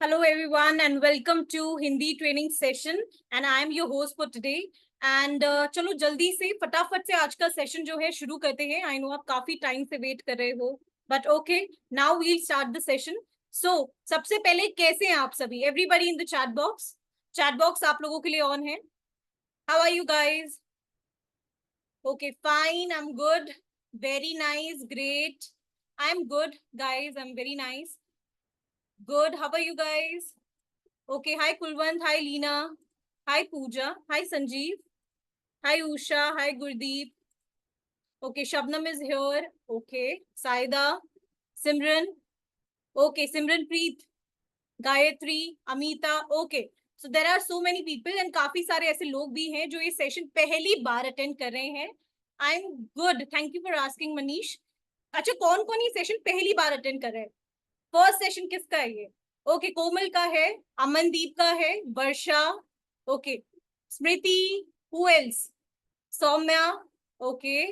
Hello everyone and welcome to Hindi training session and I am your host for today and चलो जल्दी से फटाफट से आज का सेशन जो है शुरू करते हैं। आई नो आप काफी टाइम से वेट कर रहे हो but okay now we'll start the session. So सबसे पहले कैसे हैं आप सभी? Everybody in the chat box आप लोगों के लिए ऑन है। How are you guys? Okay fine, I am good, very nice, great. I am good guys, I am very nice, good. How are you guys? Okay, hi Kulwant, hi Leena, hi Pooja, hi Sanjeev, hi Usha, hi Gurdeep. Okay, Shabnam is here. Okay, Saida, Simran. Okay, Simranpreet, Gayatri, Amita. Okay, so there are so many people and काफी सारे ऐसे लोग भी हैं जो ये session पहली बार attend कर रहे हैं। आई am good, thank you for asking Manish. अच्छा, कौन कौन ये सेशन पहली बार अटेंड कर रहे हैं? फर्स्ट सेशन किसका है ये? ओके, कोमल का है, अमनदीप का है, Varsha, okay, Smriti, who else, Saumya, okay,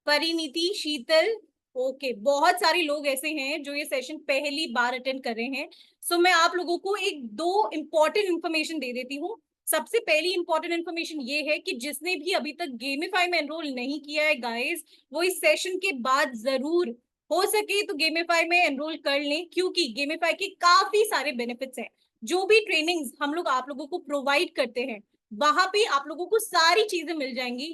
Parineeti, Sheetal, okay, बहुत सारे लोग ऐसे हैं जो ये सेशन पहली बार अटेंड कर रहे हैं। सो मैं आप लोगों को एक दो इंपॉर्टेंट इंफॉर्मेशन दे देती हूँ। सबसे पहली इंपॉर्टेंट इन्फॉर्मेशन ये है कि जिसने भी अभी तक गेमिफाई में एनरोल नहीं किया है गाइस, वो इस सेशन के बाद जरूर हो सके तो गेमिफाई में एनरोल कर लें, क्योंकि गेमिफाई के काफी सारे बेनिफिट्स हैं। जो भी ट्रेनिंग्स हम लोग आप लोगों को प्रोवाइड करते हैं वहां पे आप लोगों को सारी चीजें मिल जाएंगी,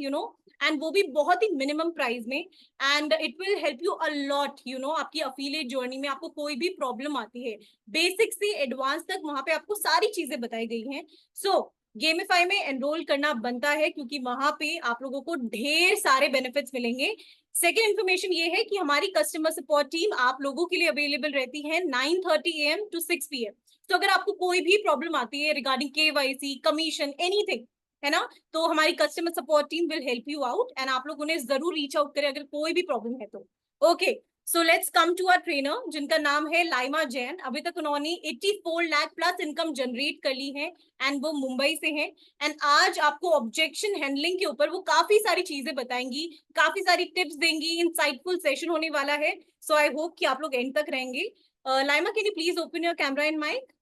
एंड वो भी बहुत ही मिनिमम प्राइस में। And it will help you a lot, आपकी अफिलिएट जर्नी में आपको कोई भी प्रॉब्लम आती है, बेसिक से एडवांस तक वहां पे आपको सारी चीजें बताई गई हैं। सो गेमिफाई में एनरोल करना बनता है, क्योंकि वहां पे आप लोगों को ढेर सारे बेनिफिट्स मिलेंगे। सेकेंड इन्फॉर्मेशन ये है कि हमारी कस्टमर सपोर्ट टीम आप लोगों के लिए अवेलेबल रहती है 9:30 AM to 6 PM। तो अगर आपको कोई भी प्रॉब्लम आती है रिगार्डिंग KYC, कमीशन, एनीथिंग, है ना, तो हमारी customer support team will help you out and आप लोग उन्हें जरूर रीच आउट करें अगर कोई भी प्रॉब्लम है तो। Okay, so let's come to our trainer जिनका नाम है लाइमा जैन। अभी तक उन्होंने 84 लाख प्लस इनकम जनरेट कर ली है एंड वो मुंबई से हैं। एंड आज आपको ऑब्जेक्शन हैंडलिंग के ऊपर वो काफी सारी चीजें बताएंगी, काफी सारी टिप्स देंगी। इंसाइटफुल सेशन होने वाला है, सो आई होप कि आप लोग एंड तक रहेंगे। Laima, can you please open your camera and mic?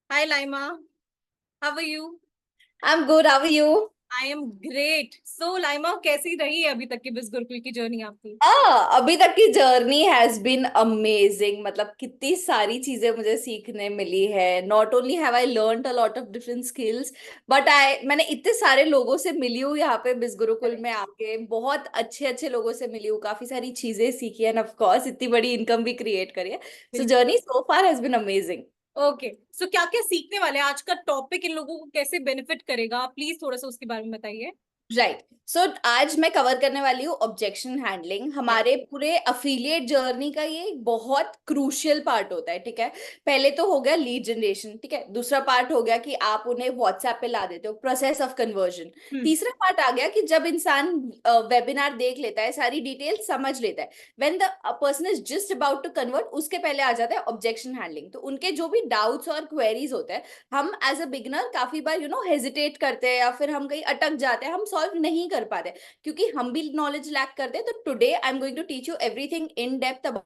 Hi Laima, how are you? I'm good. How are you? I am great. So Laima, कैसी रही है अभी तक की बिस गुरुकुल की जर्नी आपकी? अभी तक की जर्नी हैज बीन अमेजिंग। मतलब कितनी सारी चीजें मुझे सीखने मिली है। Not only have I learned a lot of different skills, but मैंने इतने सारे लोगों से मिली हूँ यहाँ पे बिस गुरुकुल में आके। बहुत अच्छे अच्छे लोगों से मिली हूँ, काफी सारी चीजें सीखी है, एंड ऑफ कोर्स इतनी बड़ी इनकम भी क्रिएट करी है। सो बिल्कुल। Journey so far has been amazing. Okay, so क्या क्या सीखने वाले हैं? आज का टॉपिक इन लोगों को कैसे बेनिफिट करेगा, प्लीज थोड़ा सा उसके बारे में बताइए। राइट। सो आज मैं कवर करने वाली हूँ ऑब्जेक्शन हैंडलिंग। यस। हमारे पूरे अफिलिएट जर्नी का ये एक बहुत क्रूशियल पार्ट होता है, ठीक है। पहले तो हो गया लीड जनरेशन, ठीक है। दूसरा पार्ट हो गया कि आप उन्हें व्हाट्सएप पे ला देते हो, प्रोसेस ऑफ कन्वर्जन। हम्म। तीसरा पार्ट आ गया कि जब इंसान वेबिनार देख लेता है, सारी डिटेल समझ लेता है, when the person is just about to convert, उसके पहले आ जाता है ऑब्जेक्शन हैंडलिंग। तो उनके जो भी डाउट्स और क्वेरीज होते हैं, हम एज अ बिगनर काफी बार हेजिटेट करते हैं या फिर हम कहीं अटक जाते हैं, हम सॉल्व नहीं कर पाते क्योंकि हम भी नॉलेज लैक करते हैं। तो today I am going to teach you everything in depth about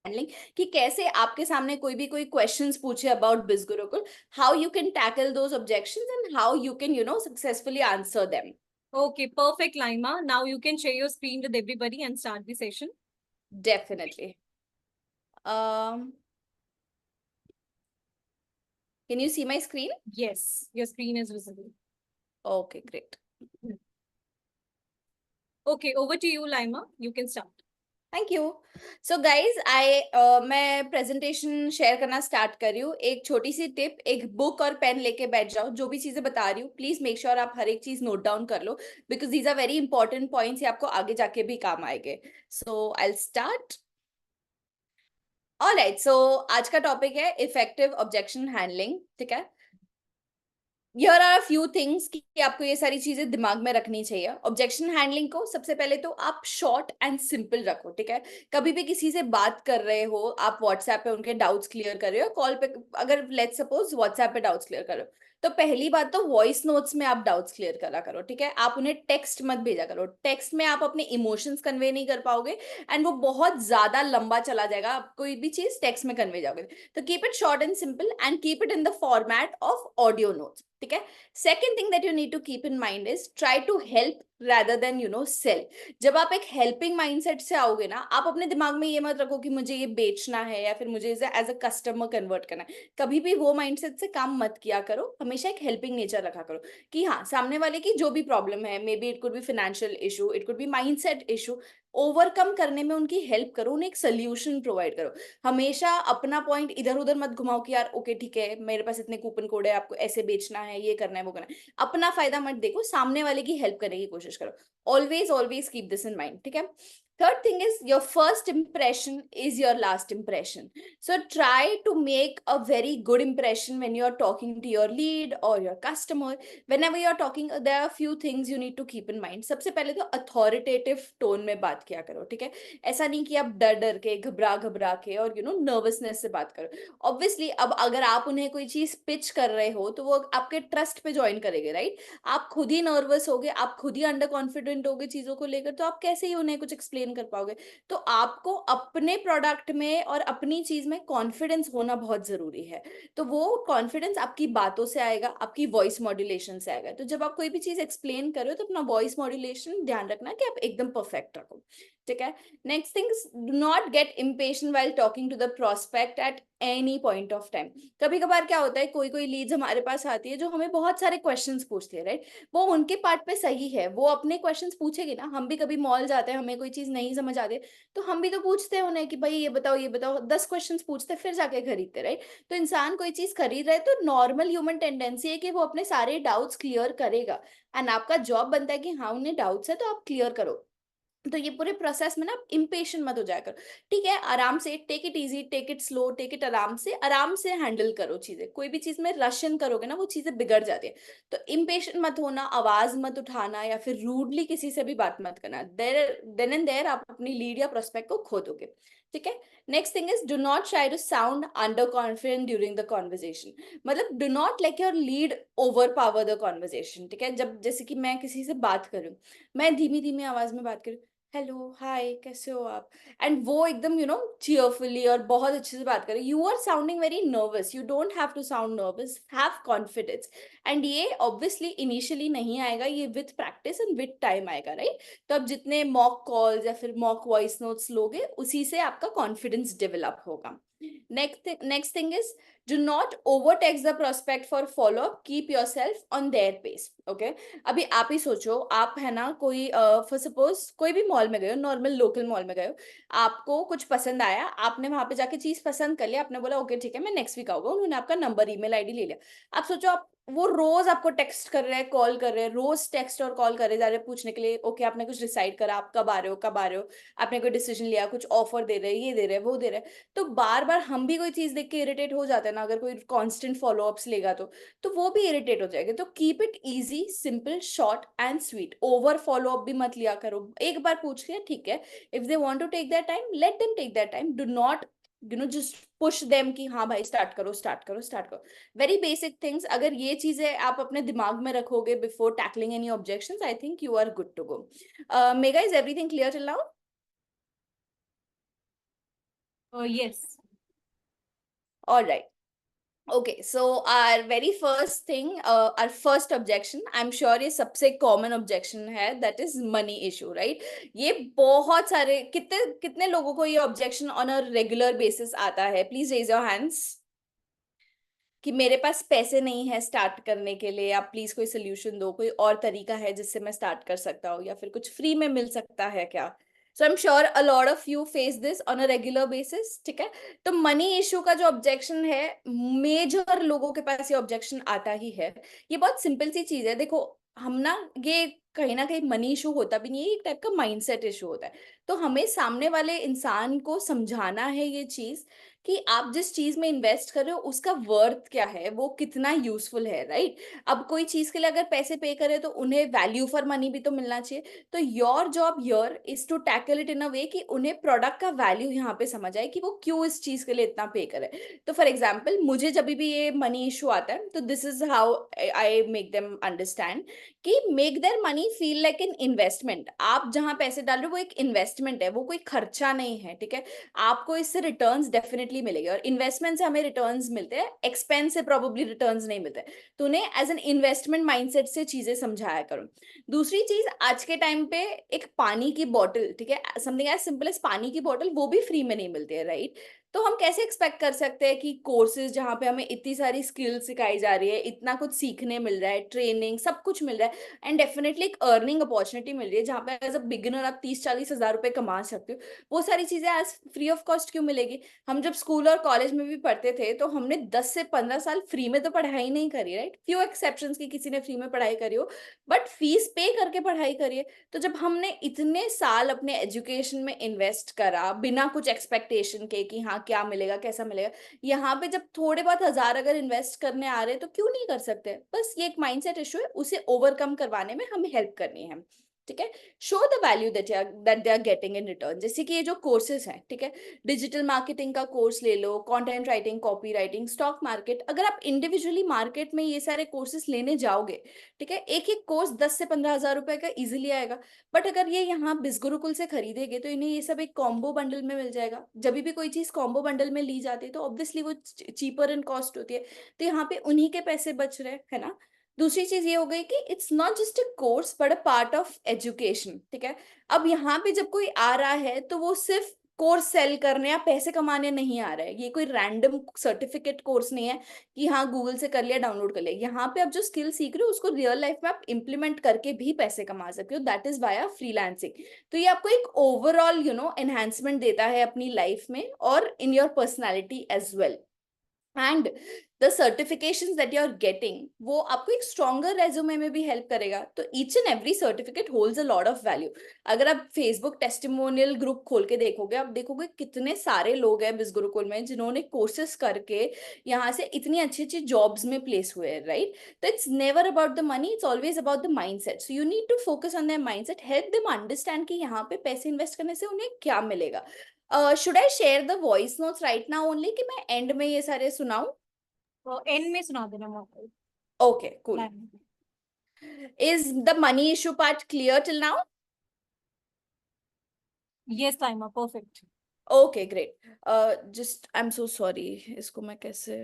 handling, कि कैसे आपके सामने कोई क्वेश्चंस पूछे about BizGurukul, how you can tackle those objections and how you can successfully answer them. Okay, perfect Laima, now you can share your screen with everybody and start the session. Definitely. Can you see my screen? Yes, your screen is visible. Okay, great. Okay, over to you Laima, you can start. Thank you. So guys मैं presentation share करना start कर रही हूँ। एक छोटी सी tip, एक book और पेन लेके बैठ जाओ। जो भी चीजें बता रही हूँ प्लीज मेक श्योर आप हर एक चीज नोट डाउन कर लो, because these are very important points, ये आपको आगे जाके भी काम आएंगे। So I will start. Alright, so आज का टॉपिक है इफेक्टिव ऑब्जेक्शन हैंडलिंग, ठीक है। हियर आर फ्यू थिंग्स कि आपको ये सारी चीजें दिमाग में रखनी चाहिए। ऑब्जेक्शन हैंडलिंग को सबसे पहले तो आप शॉर्ट एंड सिंपल रखो, ठीक है। कभी भी किसी से बात कर रहे हो, आप व्हाट्सएप पे उनके डाउट्स क्लियर कर रहे हो, कॉल पे, अगर लेट्स सपोज व्हाट्सएप पे डाउट्स क्लियर कर रहे हो, तो पहली बात तो वॉइस नोट्स में आप डाउट्स क्लियर करा करो, ठीक है। आप उन्हें टेक्स्ट मत भेजा करो, टेक्स्ट में आप अपने इमोशंस कन्वे नहीं कर पाओगे एंड वो बहुत ज्यादा लंबा चला जाएगा, आप कोई भी चीज टेक्स्ट में कन्वे जाओगे। तो keep it short and simple and keep it in the format of audio notes, ठीक है। Second thing that you need to keep in mind is try to help rather than sell। जब आप एक helping mindset से आओगे ना, आप अपने दिमाग में ये मत रखो कि मुझे ये बेचना है या फिर मुझे एज अ कस्टमर कन्वर्ट करना है। कभी भी वो माइंडसेट से काम मत किया करो, हमेशा एक हेल्पिंग नेचर रखा करो कि हाँ, सामने वाले की जो भी प्रॉब्लम है, may be it could be financial issue, it could be mindset issue, overcome करने में उनकी हेल्प करो, उन्हें एक सोल्यूशन प्रोवाइड करो। हमेशा अपना पॉइंट इधर उधर मत घुमाओ कि यार ओके ठीक है, मेरे पास इतने कूपन कोड है, आपको ऐसे बेचना है, ये करना है, वो करना है। अपना फायदा मत देखो, सामने वाले की हेल्प करने की कोशिश करो। Always always keep this in mind, ठीक है। Third thing is your first impression is your last impression. So try to make a very good impression when you are talking to your lead or your customer. Whenever you are talking, there are a few things you need to keep in mind. सबसे पहले तो authoritative tone में बात किया करो, ठीक है। ऐसा नहीं कि आप डर डर के, घबरा घबरा के और नर्वसनेस से बात करो। ऑब्वियसली अब अगर आप उन्हें कोई चीज पिच कर रहे हो तो वो आपके ट्रस्ट पे ज्वाइन करेंगे, राइट। आप खुद ही नर्वस होगे, आप खुद ही अंडर कॉन्फिडेंट होगे चीजों को लेकर, तो आप कैसे ही उन्हें कुछ एक्सप्लेन कर पाओगे। तो आपको अपने प्रोडक्ट में और अपनी चीज में कॉन्फिडेंस होना बहुत जरूरी है। तो वो कॉन्फिडेंस आपकी बातों से आएगा, आपकी वॉइस मॉड्यूलेशन से आएगा। तो जब आप कोई भी चीज एक्सप्लेन करो तो अपना वॉइस मॉड्यूलेशन ध्यान रखना कि आप एकदम परफेक्ट रखो, ठीक है। Next things, do not get impatient while talking to the prospect at any point of time. कभी कभार क्या होता है, कोई कोई लीड्स हमारे पास आती है जो हमें बहुत सारे क्वेश्चंस पूछती है, राइट। वो उनके पार्ट पे सही है, वो अपने क्वेश्चंस पूछेगी ना। हम भी कभी मॉल जाते हैं, हमें कोई चीज नहीं समझ आती है, तो हम भी तो पूछते हैं उन्हें कि भाई ये बताओ ये बताओ, 10 क्वेश्चंस पूछते फिर जाके खरीदते, राइट। तो इंसान कोई चीज खरीद रहा है तो नॉर्मल ह्यूमन टेंडेंसी है कि वो अपने सारे डाउट्स क्लियर करेगा। एंड आपका जॉब बनता है कि हाँ, उन्हें डाउट्स है तो आप क्लियर करो। तो ये पूरे प्रोसेस में ना इम्पेशेंट मत हो जाया करो, ठीक है। आराम से, take it easy, take it slow, take it आराम से हैंडल करो चीजें। कोई भी चीज में रशन करोगे ना, वो चीजें बिगड़ जाती है। तो इम्पेशेंट मत होना, आवाज मत उठाना या फिर रूडली किसी से भी बात मत करना। देन एंड देयर आप अपनी लीड या प्रोस्पेक्ट को खो दोगे, ठीक है। Next thing is, do not try to sound under confident during the conversation. मतलब do not let your lead overpower the conversation, ठीक है। जब जैसे कि मैं किसी से बात करूं, मैं धीमी धीमी आवाज में बात करूं, हेलो हाय कैसे हो आप, एंड वो एकदम चीयरफुली और बहुत अच्छे से बात करें, you are sounding very nervous. You don't have to sound nervous, have confidence. And ये ऑब्वियसली इनिशियली नहीं आएगा, ये with practice and with time आएगा, राइट। तो अब जितने मॉक कॉल्स या फिर मॉक वॉइस नोट्स लोगे, उसी से आपका कॉन्फिडेंस डेवलप होगा। Next thing is, do not overtext the prospect for follow up, keep yourself on their pace, okay। अभी आप ही सोचो, आप है ना कोई फॉर सपोज कोई भी मॉल में गए हो, नॉर्मल लोकल मॉल में गए हो, आपको कुछ पसंद आया, आपने वहां पे जाके चीज पसंद कर लिया, आपने बोला ओके ठीक है मैं नेक्स्ट वीक आऊंगा, उन्होंने आपका नंबर ईमेल आईडी ले लिया। आप सोचो, आप वो रोज आपको टेक्स्ट कर रहे हैं, कॉल कर रहे हैं, रोज टेक्स्ट और कॉल करे जा रहे हैं पूछने के लिए ओके आपने कुछ डिसाइड करा, आप कब आ रहे हो कब आ रहे हो, आपने कोई डिसीजन लिया, कुछ ऑफर दे रहे हैं, ये दे रहे हैं वो दे रहे हैं। तो बार बार हम भी कोई चीज देख के इरिटेट हो जाते हैं ना, अगर कोई कांस्टेंट फॉलो अप्स लेगा तो वो भी इरिटेट हो जाएगा। तो keep it easy, simple, short and sweet. Over follow up भी मत लिया करो, एक बार पूछ लिया ठीक है, if they want to take that time let them take that time, do not just push them कि हाँ भाई स्टार्ट करो स्टार्ट करो स्टार्ट करो। वेरी बेसिक थिंग्स, अगर ये चीजें आप अपने दिमाग में रखोगे before tackling any objections, I think you are good to go. Megha, is everything clear till now? Yes. All right. Okay, so our very first thing, our first objection, I'm sure ये सबसे common objection है, that is money issue, right? ये बहुत सारे, कितने कितने लोगों को ये objection on a regular basis आता है? Please raise your hands. कि मेरे पास पैसे नहीं है स्टार्ट करने के लिए, आप प्लीज कोई सोल्यूशन दो, कोई और तरीका है जिससे मैं स्टार्ट कर सकता हूँ, या फिर कुछ फ्री में मिल सकता है क्या? So I am sure a lot of you face this on a regular basis, ठीक है। तो मनी इशू का जो ऑब्जेक्शन है, मेजर लोगों के पास ये ऑब्जेक्शन आता ही है। ये बहुत सिंपल सी चीज है, देखो हम ना, ये कहीं ना कहीं मनी इशू होता भी नहीं है, एक टाइप का माइंडसेट इशू होता है। तो हमें सामने वाले इंसान को समझाना है ये चीज कि आप जिस चीज में इन्वेस्ट कर रहे हो उसका वर्थ क्या है, वो कितना यूजफुल है, राइट? अब कोई चीज के लिए अगर पैसे पे करे तो उन्हें वैल्यू फॉर मनी भी तो मिलना चाहिए। तो your job here is to tackle it in a way कि उन्हें प्रोडक्ट का वैल्यू यहाँ पे समझ आए कि वो क्यों इस चीज के लिए इतना पे करे। तो फॉर एग्जाम्पल मुझे जब भी ये मनी इशू आता है तो this is how I make them understand कि make their money feel like an investment. आप जहां पैसे डाल रहे हो वो एक इन्वेस्टमेंट है, वो कोई खर्चा नहीं है, ठीक है? आपको इससे रिटर्न्स डेफिनेटली मिलेंगे, और इन्वेस्टमेंट से हमें रिटर्न्स मिलते हैं, एक्सपेंस से प्रोबेबली रिटर्न्स नहीं मिलते। तो उन्हें एज एन इन्वेस्टमेंट माइंडसेट से चीजें समझाया करो। दूसरी चीज, आज के टाइम पे एक पानी की बॉटल, ठीक है, समथिंग एज सिंपल एज पानी की बॉटल, वो भी फ्री में नहीं मिलती है, राइट? तो हम कैसे एक्सपेक्ट कर सकते हैं कि कोर्सेज जहाँ पे हमें इतनी सारी स्किल्स सिखाई जा रही है, इतना कुछ सीखने मिल रहा है, ट्रेनिंग सब कुछ मिल रहा है, एंड डेफिनेटली एक अर्निंग अपॉर्चुनिटी मिल रही है जहाँ पे एज अ बिगिनर आप 30-40 हज़ार रुपए कमा सकते हो, वो सारी चीजें आज फ्री ऑफ कॉस्ट क्यों मिलेगी? हम जब स्कूल और कॉलेज में भी पढ़ते थे तो हमने 10 से 15 साल फ्री में तो पढ़ाई नहीं करी, राइट? फ्यू एक्सेप्शंस की किसी ने फ्री में पढ़ाई करी हो, बट फीस पे करके पढ़ाई करिए। तो जब हमने इतने साल अपने एजुकेशन में इन्वेस्ट करा बिना कुछ एक्सपेक्टेशन के कि हाँ क्या मिलेगा कैसा मिलेगा, यहाँ पे जब थोड़े बहुत हजार अगर इन्वेस्ट करने आ रहे हैं तो क्यों नहीं कर सकते? बस ये एक माइंडसेट इशू है, उसे ओवरकम करवाने में हमें हेल्प करनी है, ठीक है? Show the value that they are getting in return. जैसे कि ये जो कोर्सेज हैं, ठीक है, डिजिटल मार्केटिंग का कोर्स ले लो, content writing, copy writing, stock market, अगर आप इंडिविजुअली मार्केट में ये सारे कोर्सेज लेने जाओगे, ठीक है, एक एक कोर्स 10 से 15 हज़ार रुपए का इजीली आएगा। बट अगर ये यहाँ बिजगुरुकुल से खरीदेंगे तो इन्हें ये सब एक कॉम्बो बंडल में मिल जाएगा। जब भी कोई चीज कॉम्बो बंडल में ली जाती है तो ऑब्वियसली वो चीपर इन कॉस्ट होती है, तो यहाँ पे उन्हीं के पैसे बच रहे हैं, है ना? दूसरी चीज ये हो गई कि it's not just a course but a part of education, ठीक है? अब यहाँ पे जब कोई आ रहा है तो वो सिर्फ कोर्स सेल करने या पैसे कमाने नहीं आ रहा है, ये कोई रैंडम सर्टिफिकेट कोर्स नहीं है कि हाँ गूगल से कर लिया, डाउनलोड कर लिया। यहाँ पे आप जो स्किल सीख रहे हो उसको रियल लाइफ में आप इम्प्लीमेंट करके भी पैसे कमा सकते हो, दैट इज वाया फ्रीलांसिंग। तो ये आपको एक ओवरऑल एनहांसमेंट देता है अपनी लाइफ में और in your personality as well. And the certifications that you are getting वो आपको एक स्ट्रॉन्गर रेज्यूमे में भी हेल्प करेगा। तो each and every certificate holds a lot of value. अगर आप फेसबुक टेस्टिमोनियल ग्रुप खोल के देखोगे, आप देखोगे कितने सारे लोग हैं बिस गुरुकुल में जिन्होंने कोर्सेस करके यहाँ से इतनी अच्छी अच्छी जॉब्स में प्लेस हुए हैं, राइट? तो it's never about the money, it's always about the mindset. So you need to focus on their mindset, help them understand कि यहाँ पे पैसे इन्वेस्ट करने से उन्हें क्या मिलेगा। Should I share the voice notes right now only, कि मैं एंड में ये सारे सुनाऊं? तो एंड में सुना देना मौका। Okay cool. Is the money issue part clear till now? Yes time perfect. Okay great. Just I am so sorry, इसको मैं कैसे...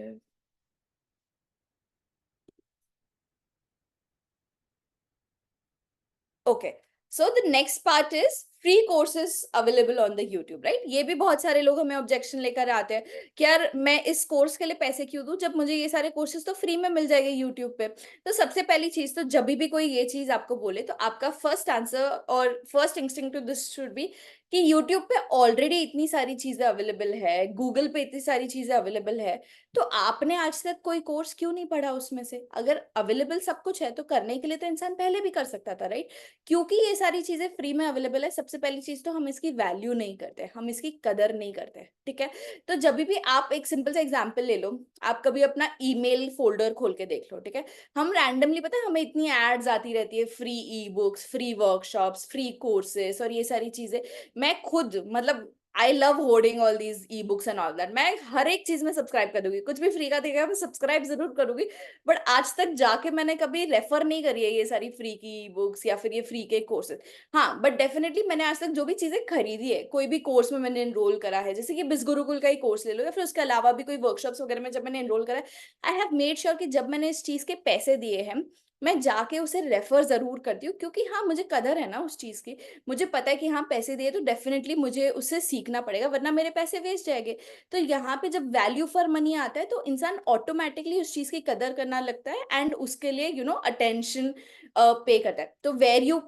okay, so the next part is free courses available on the YouTube, right? ये भी बहुत सारे लोग हमें objection लेकर आते हैं कि यार मैं इस कोर्स के लिए पैसे क्यों दूं जब मुझे ये सारे कोर्सेज तो फ्री में मिल जाएंगे यूट्यूब पे। तो सबसे पहली चीज, तो जब भी कोई ये चीज आपको बोले तो आपका फर्स्ट आंसर और first instinct to this should be कि यूट्यूब पे ऑलरेडी इतनी सारी चीजें अवेलेबल है, गूगल पे इतनी सारी चीजें अवेलेबल है, तो आपने आज तक कोई कोर्स क्यों नहीं पढ़ा उसमें से? अगर अवेलेबल सब कुछ है तो करने के लिए तो इंसान पहले भी कर सकता था, राइट? क्योंकि ये सारी चीजें फ्री में अवेलेबल है, सबसे पहली चीज तो हम इसकी वैल्यू नहीं करते, हम इसकी कदर नहीं करते, ठीक है? तो जब भी आप एक सिंपल सा एग्जांपल ले लो, आप कभी अपना ईमेल फोल्डर खोल के देख लो, ठीक है? हम रैंडमली, पता है, हमें इतनी एड्स आती रहती है, free e books, free workshops, free courses और ये सारी चीजें। मैं खुद मतलब I love hoarding all these e books and all that, मैं हर एक चीज में सब्सक्राइब कर दूंगी, कुछ भी फ्री का देखेगा मैं सब्सक्राइब जरूर करूंगी। बट आज तक जाके मैंने कभी रेफर नहीं करी है ये सारी फ्री की बुक्स या फिर ये फ्री के कोर्सेज। हाँ, बट डेफिनेटली मैंने आज तक जो भी चीजें खरीदी है, कोई भी कोर्स में मैंने एनरोल करा है, जैसे कि बिस गुरुकुल का ही कोर्स ले लो या फिर उसके अलावा भी कोई वर्कशॉप्स वगैरह में जब मैंने एनरोल करा है, आई हैव मेड श्योर कि जब मैंने इस चीज के पैसे दिए हैं मैं जाके उसे रेफर जरूर करती हूँ, क्योंकि हाँ मुझे कदर है ना उस चीज की। मुझे पता है कि हाँ पैसे दिए तो डेफिनेटली मुझे उससे सीखना पड़ेगा, वरना मेरे पैसे वेस्ट जाएंगे। तो यहाँ पे जब वैल्यू फॉर मनी आता है तो इंसान ऑटोमेटिकली उस चीज की कदर करना लगता है एंड उसके लिए अटेंशन पे करता है। तो where you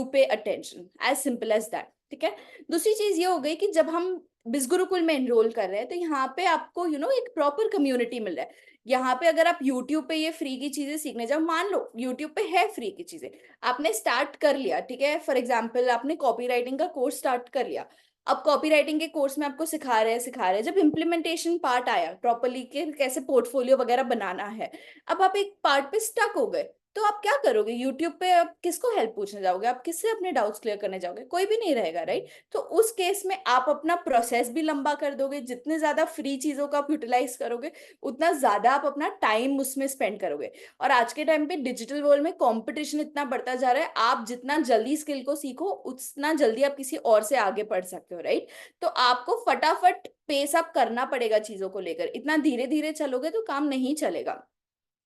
pay attention, as simple as that, ठीक है? दूसरी चीज ये हो गई कि जब हम बिसगुरुकुल में एनरोल कर रहे हैं तो यहाँ पे आपको एक प्रॉपर कम्युनिटी मिल रहा है। यहाँ पे अगर आप यूट्यूब पे ये फ्री की चीजें सीखने जाओ, मान लो यूट्यूब पे है फ्री की चीजें, आपने स्टार्ट कर लिया, ठीक है, फॉर एग्जाम्पल आपने कॉपी राइटिंग का कोर्स स्टार्ट कर लिया, अब कॉपी राइटिंग के कोर्स में आपको सिखा रहे हैं, जब इम्प्लीमेंटेशन पार्ट आया प्रॉपरली के कैसे पोर्टफोलियो वगैरह बनाना है, अब आप एक पार्ट पे स्टक हो गए, तो आप क्या करोगे? यूट्यूब पे आप किसको हेल्प पूछने जाओगे? आप किससे अपने डाउट्स क्लियर करने जाओगे? कोई भी नहीं रहेगा, राइट? तो उस केस में आप अपना प्रोसेस भी लंबा कर दोगे। जितने ज्यादा फ्री चीजों का आप यूटिलाइज करोगे, उतना ज्यादा आप अपना टाइम उसमें स्पेंड करोगे। और आज के टाइम पे डिजिटल वर्ल्ड में कंपटीशन इतना बढ़ता जा रहा है, आप जितना जल्दी स्किल को सीखो उतना जल्दी आप किसी और से आगे बढ़ सकते हो, राइट? तो आपको फटाफट पेस अप करना पड़ेगा चीजों को लेकर। इतना धीरे धीरे चलोगे तो काम नहीं चलेगा।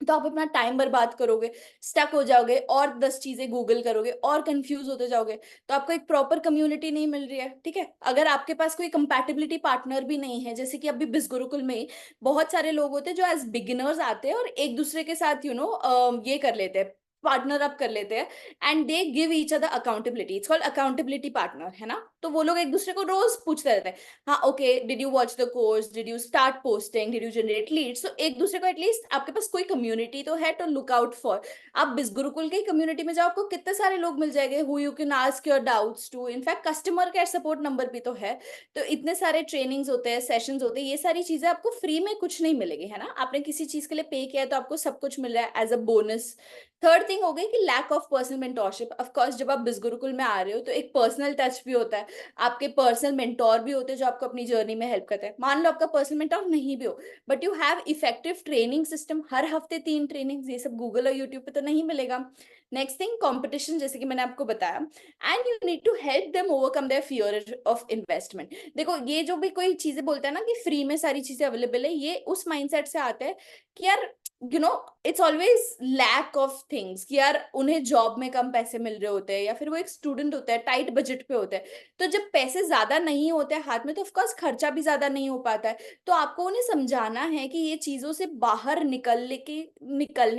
तो आप अपना टाइम बर्बाद करोगे, स्टक हो जाओगे, और 10 चीजें गूगल करोगे और कंफ्यूज होते जाओगे। तो आपको एक प्रॉपर कम्युनिटी नहीं मिल रही है, ठीक है? अगर आपके पास कोई कंपैटिबिलिटी पार्टनर भी नहीं है, जैसे कि अभी बिस गुरुकुल में ही बहुत सारे लोग होते हैं जो एज बिगिनर्स आते हैं और एक दूसरे के साथ ये कर लेते हैं, पार्टनर अप कर लेते हैं, and they give each other accountability. It's called accountability partner, है ना? तो वो लोग एक दूसरे को रोज पूछते रहते हैं, हाँ okay, did you watch the course, did you start posting, did you generate Leeds? तो एक दूसरे को एटलीस्ट आपके पास कोई कम्युनिटी तो है टू लुक आउट फॉर। आप बिस गुरुकुल की कम्युनिटी में जाओ, आपको कितने सारे लोग मिल जाएंगे who you can ask your doubts too. In fact customer care support number भी तो है। तो इतने सारे ट्रेनिंग्स होते हैं, सेशंस होते हैं, ये सारी चीजें आपको फ्री में कुछ नहीं मिलेगी, है ना? आपने किसी चीज के लिए पे किया है तो आपको सब कुछ मिल रहा है as a bonus. Third thing हो गई कि lack of personal mentorship. Of course जब आप बिस गुरुकुल में आ रहे हो तो एक पर्सनल टच भी होता है, आपके पर्सनल मेंटोर भी होते हैं जो आपको अपनी जर्नी में हेल्प करते हैं। मान लो आपका पर्सनल मेंटोर नहीं भी हो, but you have effective training system, हर हफ्ते 3 ट्रेनिंग, ये सब गूगल और यूट्यूब पे तो नहीं मिलेगा। नेक्स्ट थिंग कंपटीशन, जैसे कि मैंने आपको बताया, and you need to help them overcome their fear of investment. देखो, ये जो भी कोई चीजें बोलता है ना कि फ्री में सारी चीजें अवेलेबल है, ये उस माइंडसेट से आता है कि यार you know it's always lack of things, कि यार उन्हें जॉब में कम पैसे मिल रहे होते हैं, या फिर वो एक स्टूडेंट होता है, टाइट बजट पे होता है। तो जब पैसे ज्यादा नहीं होते हैं हाथ में, तो ऑफकोर्स खर्चा भी ज्यादा नहीं हो पाता है। तो आपको उन्हें समझाना है कि ये चीजों से बाहर निकलने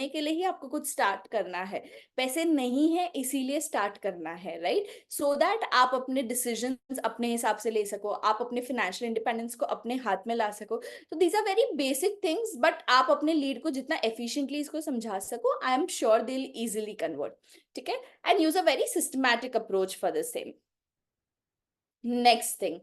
के लिए ही आपको कुछ स्टार्ट करना है। पैसे नहीं है इसीलिए स्टार्ट करना है, राइट? सो दैट आप अपने डिसीजंस अपने हिसाब से ले सको, आप अपने फाइनेंशियल इंडिपेंडेंस को अपने हाथ में ला सको। तो these are very basic things, but आप अपने लीड को जितना एफिशिएंटली इसको समझा सको, I am sure they will easily convert, ठीक है? And use a very systematic approach for the same. Next thing,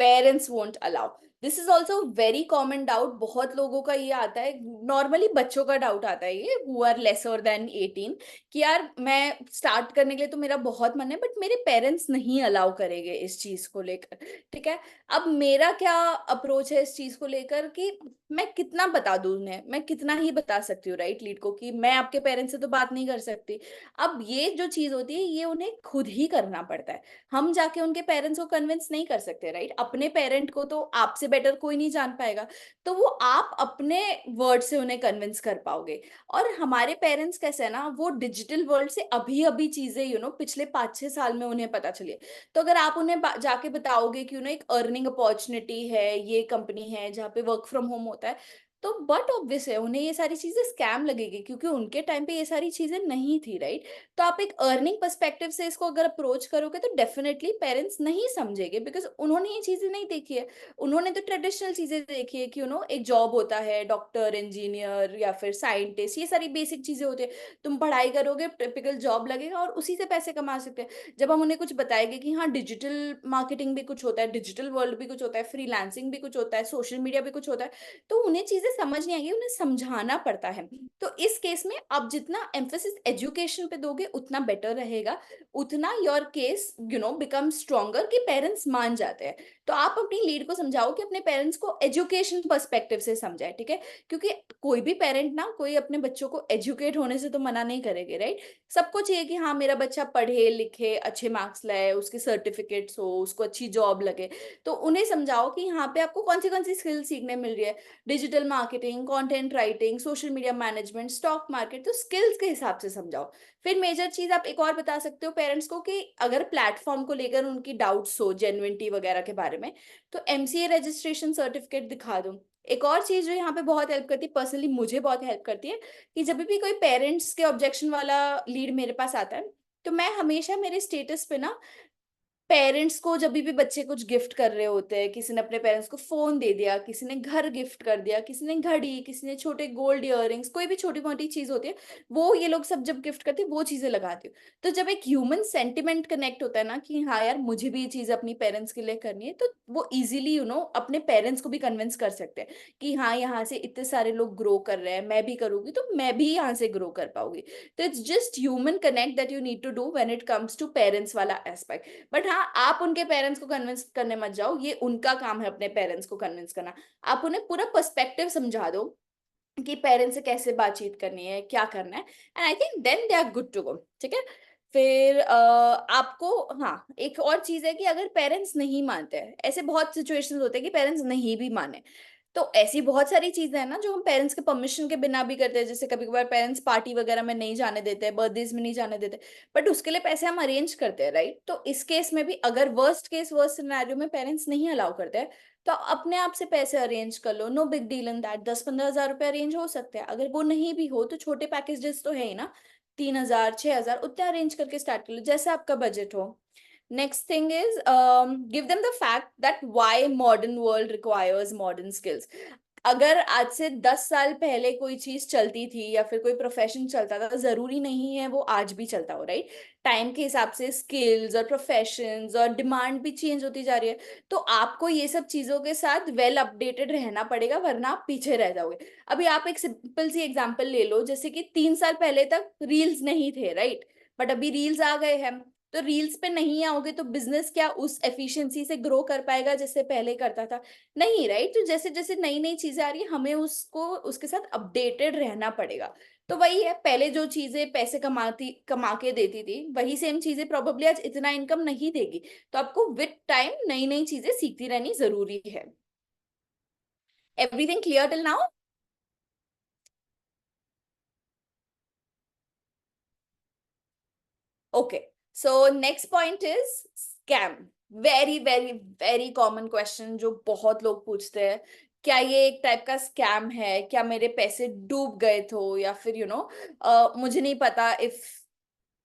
parents won't allow. This is also very common doubt, बहुत लोगों का ये आता है, नॉर्मली बच्चों का डाउट आता है ये, हु आर लेसर देन 18, कि यार मैं स्टार्ट करने के लिए तो मेरा बहुत मन है, बट मेरे पेरेंट्स नहीं अलाउ करेंगे इस चीज को लेकर, ठीक है? अब मेरा क्या अप्रोच है इस चीज को लेकर कि मैं कितना बता दूं उन्हें, मैं कितना ही बता सकती हूँ, राइट? लीड को कि मैं आपके पेरेंट्स से तो बात नहीं कर सकती। अब ये जो चीज होती है ये उन्हें खुद ही करना पड़ता है, हम जाके उनके पेरेंट्स को कन्विंस नहीं कर सकते, राइट? अपने पेरेंट को तो आपसे बेटर कोई नहीं जान पाएगा, तो वो आप अपने वर्ड से उन्हें कन्विंस कर पाओगे। और हमारे पेरेंट्स कैसे है ना, वो डिजिटल वर्ल्ड से अभी अभी चीजें पिछले 5-6 साल में उन्हें पता चली है। तो अगर आप उन्हें जाके बताओगे कि एक अर्निंग अपॉर्चुनिटी है, ये कंपनी है जहाँ पे वर्क फ्रॉम होम होता है, तो बट ऑब्वियस है उन्हें ये सारी चीजें स्कैम लगेगी, क्योंकि उनके टाइम पे ये सारी चीजें नहीं थी, राइट? तो आप एक अर्निंग पर्सपेक्टिव से इसको अगर अप्रोच करोगे तो डेफिनेटली पेरेंट्स नहीं समझेंगे, बिकॉज उन्होंने ये चीजें नहीं देखी है। उन्होंने तो ट्रेडिशनल चीजें देखी है कि एक जॉब होता है, डॉक्टर, इंजीनियर या फिर साइंटिस्ट, ये सारी बेसिक चीजें होती है। तुम पढ़ाई करोगे, टिपिकल जॉब लगेगा और उसी से पैसे कमा सकते हैं। जब हम उन्हें कुछ बताएंगे कि हाँ डिजिटल मार्केटिंग भी कुछ होता है, डिजिटल वर्ल्ड भी कुछ होता है, फ्रीलांसिंग भी कुछ होता है, सोशल मीडिया भी कुछ होता है, तो उन्हें चीजें समझ नहीं आएगी, उन्हें समझाना पड़ता है। तो इस केस में आप जितना एम्फेसिस एजुकेशन पे दोगे उतना बेटर रहेगा, उतना योर केस बिकम स्ट्रॉन्गर, कि पेरेंट्स मान जाते हैं। तो आप अपनी लीड को समझाओ कि अपने पेरेंट्स को एजुकेशन पर्सपेक्टिव से समझाए, ठीक है? क्योंकि कोई भी पेरेंट ना कोई अपने बच्चों को एजुकेट होने से तो मना नहीं करेंगे, राइट? सबको चाहिए कि हाँ मेरा बच्चा पढ़े लिखे, अच्छे मार्क्स लाए, उसके सर्टिफिकेट्स हो, उसको अच्छी जॉब लगे। तो उन्हें समझाओ कि यहाँ पे आपको कौन सी स्किल सीखने मिल रही है, digital marketing, content writing, social media management, stock market. तो स्किल्स के हिसाब से समझाओ। फिर मेजर चीज आप एक और बता सकते हो पेरेंट्स को कि अगर प्लेटफॉर्म को लेकर उनकी डाउट्स हो, जेन्युइनिटी वगैरह के बारे में, तो एमसीए रजिस्ट्रेशन सर्टिफिकेट दिखा दो। एक और चीज जो यहाँ पे बहुत हेल्प करती है, पर्सनली मुझे बहुत हेल्प करती है, कि जब भी कोई पेरेंट्स के ऑब्जेक्शन वाला लीड मेरे पास आता है, तो मैं हमेशा मेरे स्टेटस पे ना पेरेंट्स को जब भी बच्चे कुछ गिफ्ट कर रहे होते हैं, किसी ने अपने पेरेंट्स को फोन दे दिया, किसी ने घर गिफ्ट कर दिया, किसी ने घड़ी, किसी ने छोटे गोल्ड इयररिंग्स, कोई भी छोटी मोटी चीज होती है, वो ये लोग सब जब गिफ्ट करते हैं वो चीजें लगाते हो। तो जब एक ह्यूमन सेंटिमेंट कनेक्ट होता है ना कि हाँ यार मुझे भी ये चीज अपनी पेरेंट्स के लिए करनी है, तो वो इजीली अपने पेरेंट्स को भी कन्विंस कर सकते हैं कि हाँ यहाँ से इतने सारे लोग ग्रो कर रहे हैं, मैं भी करूंगी तो मैं भी यहाँ से ग्रो कर पाऊंगी। तो it's just human connect that you need to do when it comes to parents वाला एस्पेक्ट। बट हाँ, आप उनके पेरेंट्स को कन्विंस करने मत जाओ, ये उनका काम है अपने पेरेंट्स को कन्विंस करना। आप उन्हें पूरा पर्सपेक्टिव समझा दो कि पेरेंट्स से कैसे बातचीत करनी है, क्या करना है, and I think then they are good to go. ठीक है। फिर आपको, हाँ एक और चीज है कि अगर पेरेंट्स नहीं मानते हैं, ऐसे बहुत सिचुएशंस होते हैं कि पेरेंट्स नहीं भी माने, तो ऐसी बहुत सारी चीजें हैं ना जो हम पेरेंट्स के परमिशन के बिना भी करते हैं। जैसे कभी कभार पेरेंट्स पार्टी वगैरह में नहीं जाने देते हैं, बर्थडेज में नहीं जाने देते, बट उसके लिए पैसे हम अरेंज करते हैं, राइट? तो इस केस में भी अगर वर्स्ट सिनेरियो में पेरेंट्स नहीं अलाउ करते हैं, तो अपने आप से पैसे अरेंज कर लो, no big deal in that. 10-15 हज़ार रुपए अरेंज हो सकते हैं। अगर वो नहीं भी हो तो छोटे पैकेजेस तो है ही ना, 3,000 6,000 उतने अरेंज करके स्टार्ट कर लो, जैसे आपका बजट हो। Next thing is give them the fact that why modern world requires modern skills. अगर आज से 10 साल पहले कोई चीज चलती थी या फिर कोई प्रोफेशन चलता था, जरूरी नहीं है वो आज भी चलता हो, राइट? टाइम के हिसाब से स्किल्स और प्रोफेशंस और डिमांड भी चेंज होती जा रही है। तो आपको ये सब चीजों के साथ वेल अपडेटेड रहना पड़ेगा, वरना आप पीछे रह जाओगे। अभी आप एक सिंपल सी एग्जांपल ले लो, जैसे कि 3 साल पहले तक रील्स नहीं थे, राइट? बट अभी रील्स आ गए हैं। तो रील्स पे नहीं आओगे तो बिजनेस क्या उस एफिशिएंसी से ग्रो कर पाएगा जैसे पहले करता था? नहीं, राइट? तो जैसे जैसे नई नई चीजें आ रही है, हमें उसको उसके साथ अपडेटेड रहना पड़ेगा। तो वही है, पहले जो चीजें पैसे कमा के देती थी, वही सेम चीजें प्रोबेबली आज इतना इनकम नहीं देगी। तो आपको विद टाइम नई नई चीजें सीखती रहनी जरूरी है। Everything clear till now? Okay, so next point is scam. Very very very common question जो बहुत लोग पूछते हैं, क्या ये एक टाइप का स्कैम है? क्या मेरे पैसे डूब गए थे? या फिर मुझे नहीं पता इफ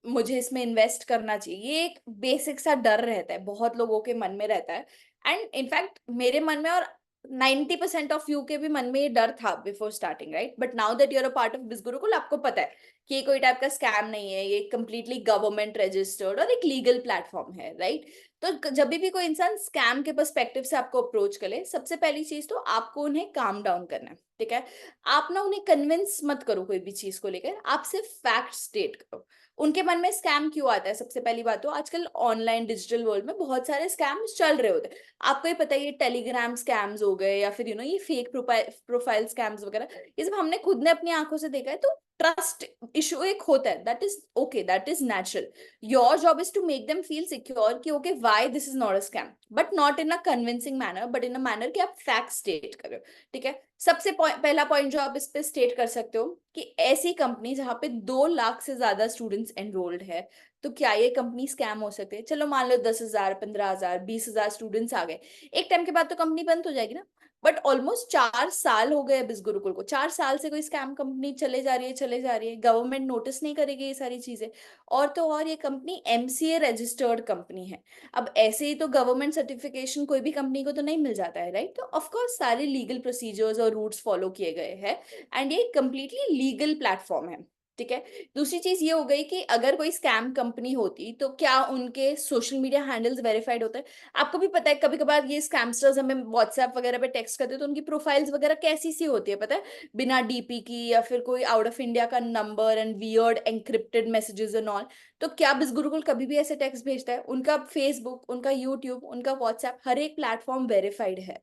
मुझे इसमें इन्वेस्ट करना चाहिए। ये एक बेसिक सा डर रहता है, बहुत लोगों के मन में रहता है। एंड इनफैक्ट मेरे मन में और 90% ऑफ यू के भी मन में ये डर था before starting, right? But now that you're a part of BizGurukul, आपको पता है कि ये कोई टाइप का स्कैम नहीं है, ये कंप्लीटली गवर्नमेंट रजिस्टर्ड और एक लीगल प्लेटफॉर्म है, राइट? तो जब भी कोई इंसान स्कैम के पर्सपेक्टिव से आपको अप्रोच करे, सबसे पहली चीज तो आपको उन्हें काम डाउन करना है। ठीक है। आप ना उन्हें कन्विंस मत करो कोई भी चीज को लेकर, आप सिर्फ फैक्ट स्टेट करो। उनके मन में स्कैम क्यों आता है? सबसे पहली बात तो आजकल ऑनलाइन डिजिटल वर्ल्ड में बहुत सारे स्कैम्स चल रहे होते हैं। आपको ये पता है, ये टेलीग्राम स्कैम्स हो गए या फिर ये फेक प्रोफाइल स्कैम्स वगैरह, ये सब हमने खुद ने अपनी आंखों से देखा है। तो ट्रस्ट इशू एक होता है, that is okay, that is natural. Your job is to make them feel secure कि okay why this is not a scam, but not in a convincing manner, but in a manner कि आप fact state करो। ठीक है। सबसे पहला point जो आप इस पे स्टेट कर सकते हो कि ऐसी कंपनी जहां पे 2 लाख से ज्यादा स्टूडेंट्स एनरोल्ड है, तो क्या ये कंपनी स्कैम हो सकती है? चलो मान लो 10,000 15,000 20,000 स्टूडेंट्स आ गए, एक टाइम के बाद तो कंपनी बंद हो जाएगी ना। बट ऑलमोस्ट 4 साल हो गए बिस गुरुकुल को, 4 साल से कोई स्कैम कंपनी चले जा रही है, चले जा रही है, गवर्नमेंट नोटिस नहीं करेगी ये सारी चीजें। और तो और ये कंपनी एमसीए रजिस्टर्ड कंपनी है। अब ऐसे ही तो गवर्नमेंट सर्टिफिकेशन कोई भी कंपनी को तो नहीं मिल जाता है, राइट? तो ऑफकोर्स सारे लीगल प्रोसीजर्स और रूट्स फॉलो किए गए हैं, एंड ये कंप्लीटली लीगल प्लेटफॉर्म है। ठीक है। दूसरी चीज ये हो गई कि अगर कोई स्कैम कंपनी होती तो क्या उनके सोशल मीडिया हैंडल्स वेरीफाइड होते हैं? आपको भी पता है कभी कभार ये स्कैमस्टर्स हमें व्हाट्सएप वगैरह पे टेक्स्ट करते हैं, तो उनकी प्रोफाइल्स वगैरह कैसी सी होती है पता है? बिना डीपी की, या फिर कोई आउट ऑफ इंडिया का number and weird encrypted messages and all. तो क्या बिस गुरुकुल कभी भी ऐसे टेक्स्ट भेजता है? उनका फेसबुक, उनका यूट्यूब, उनका व्हाट्सएप, हर एक प्लेटफॉर्म वेरीफाइड है।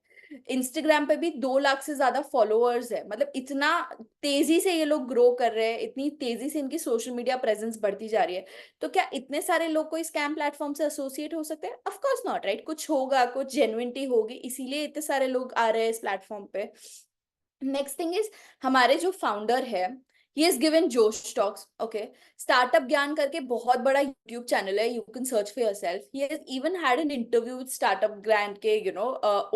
इंस्टाग्राम पे भी 2 लाख से ज्यादा फॉलोअर्स है। मतलब इतना तेजी से ये लोग ग्रो कर रहे हैं, इतनी तेजी से इनकी सोशल मीडिया प्रेजेंस बढ़ती जा रही है। तो क्या इतने सारे लोग कोई स्कैम प्लेटफॉर्म से एसोसिएट हो सकते हैं? Of course not, right? कुछ होगा, कुछ जेन्युइनिटी होगी, इसीलिए इतने सारे लोग आ रहे हैं इस प्लेटफॉर्म पे। नेक्स्ट थिंग इज, हमारे जो फाउंडर है, he is given Josh talks. Okay. Startup ज्ञान करके बहुत बड़ा यूट्यूब चैनल है, you can search for yourself. He has even had an interview with startup grand के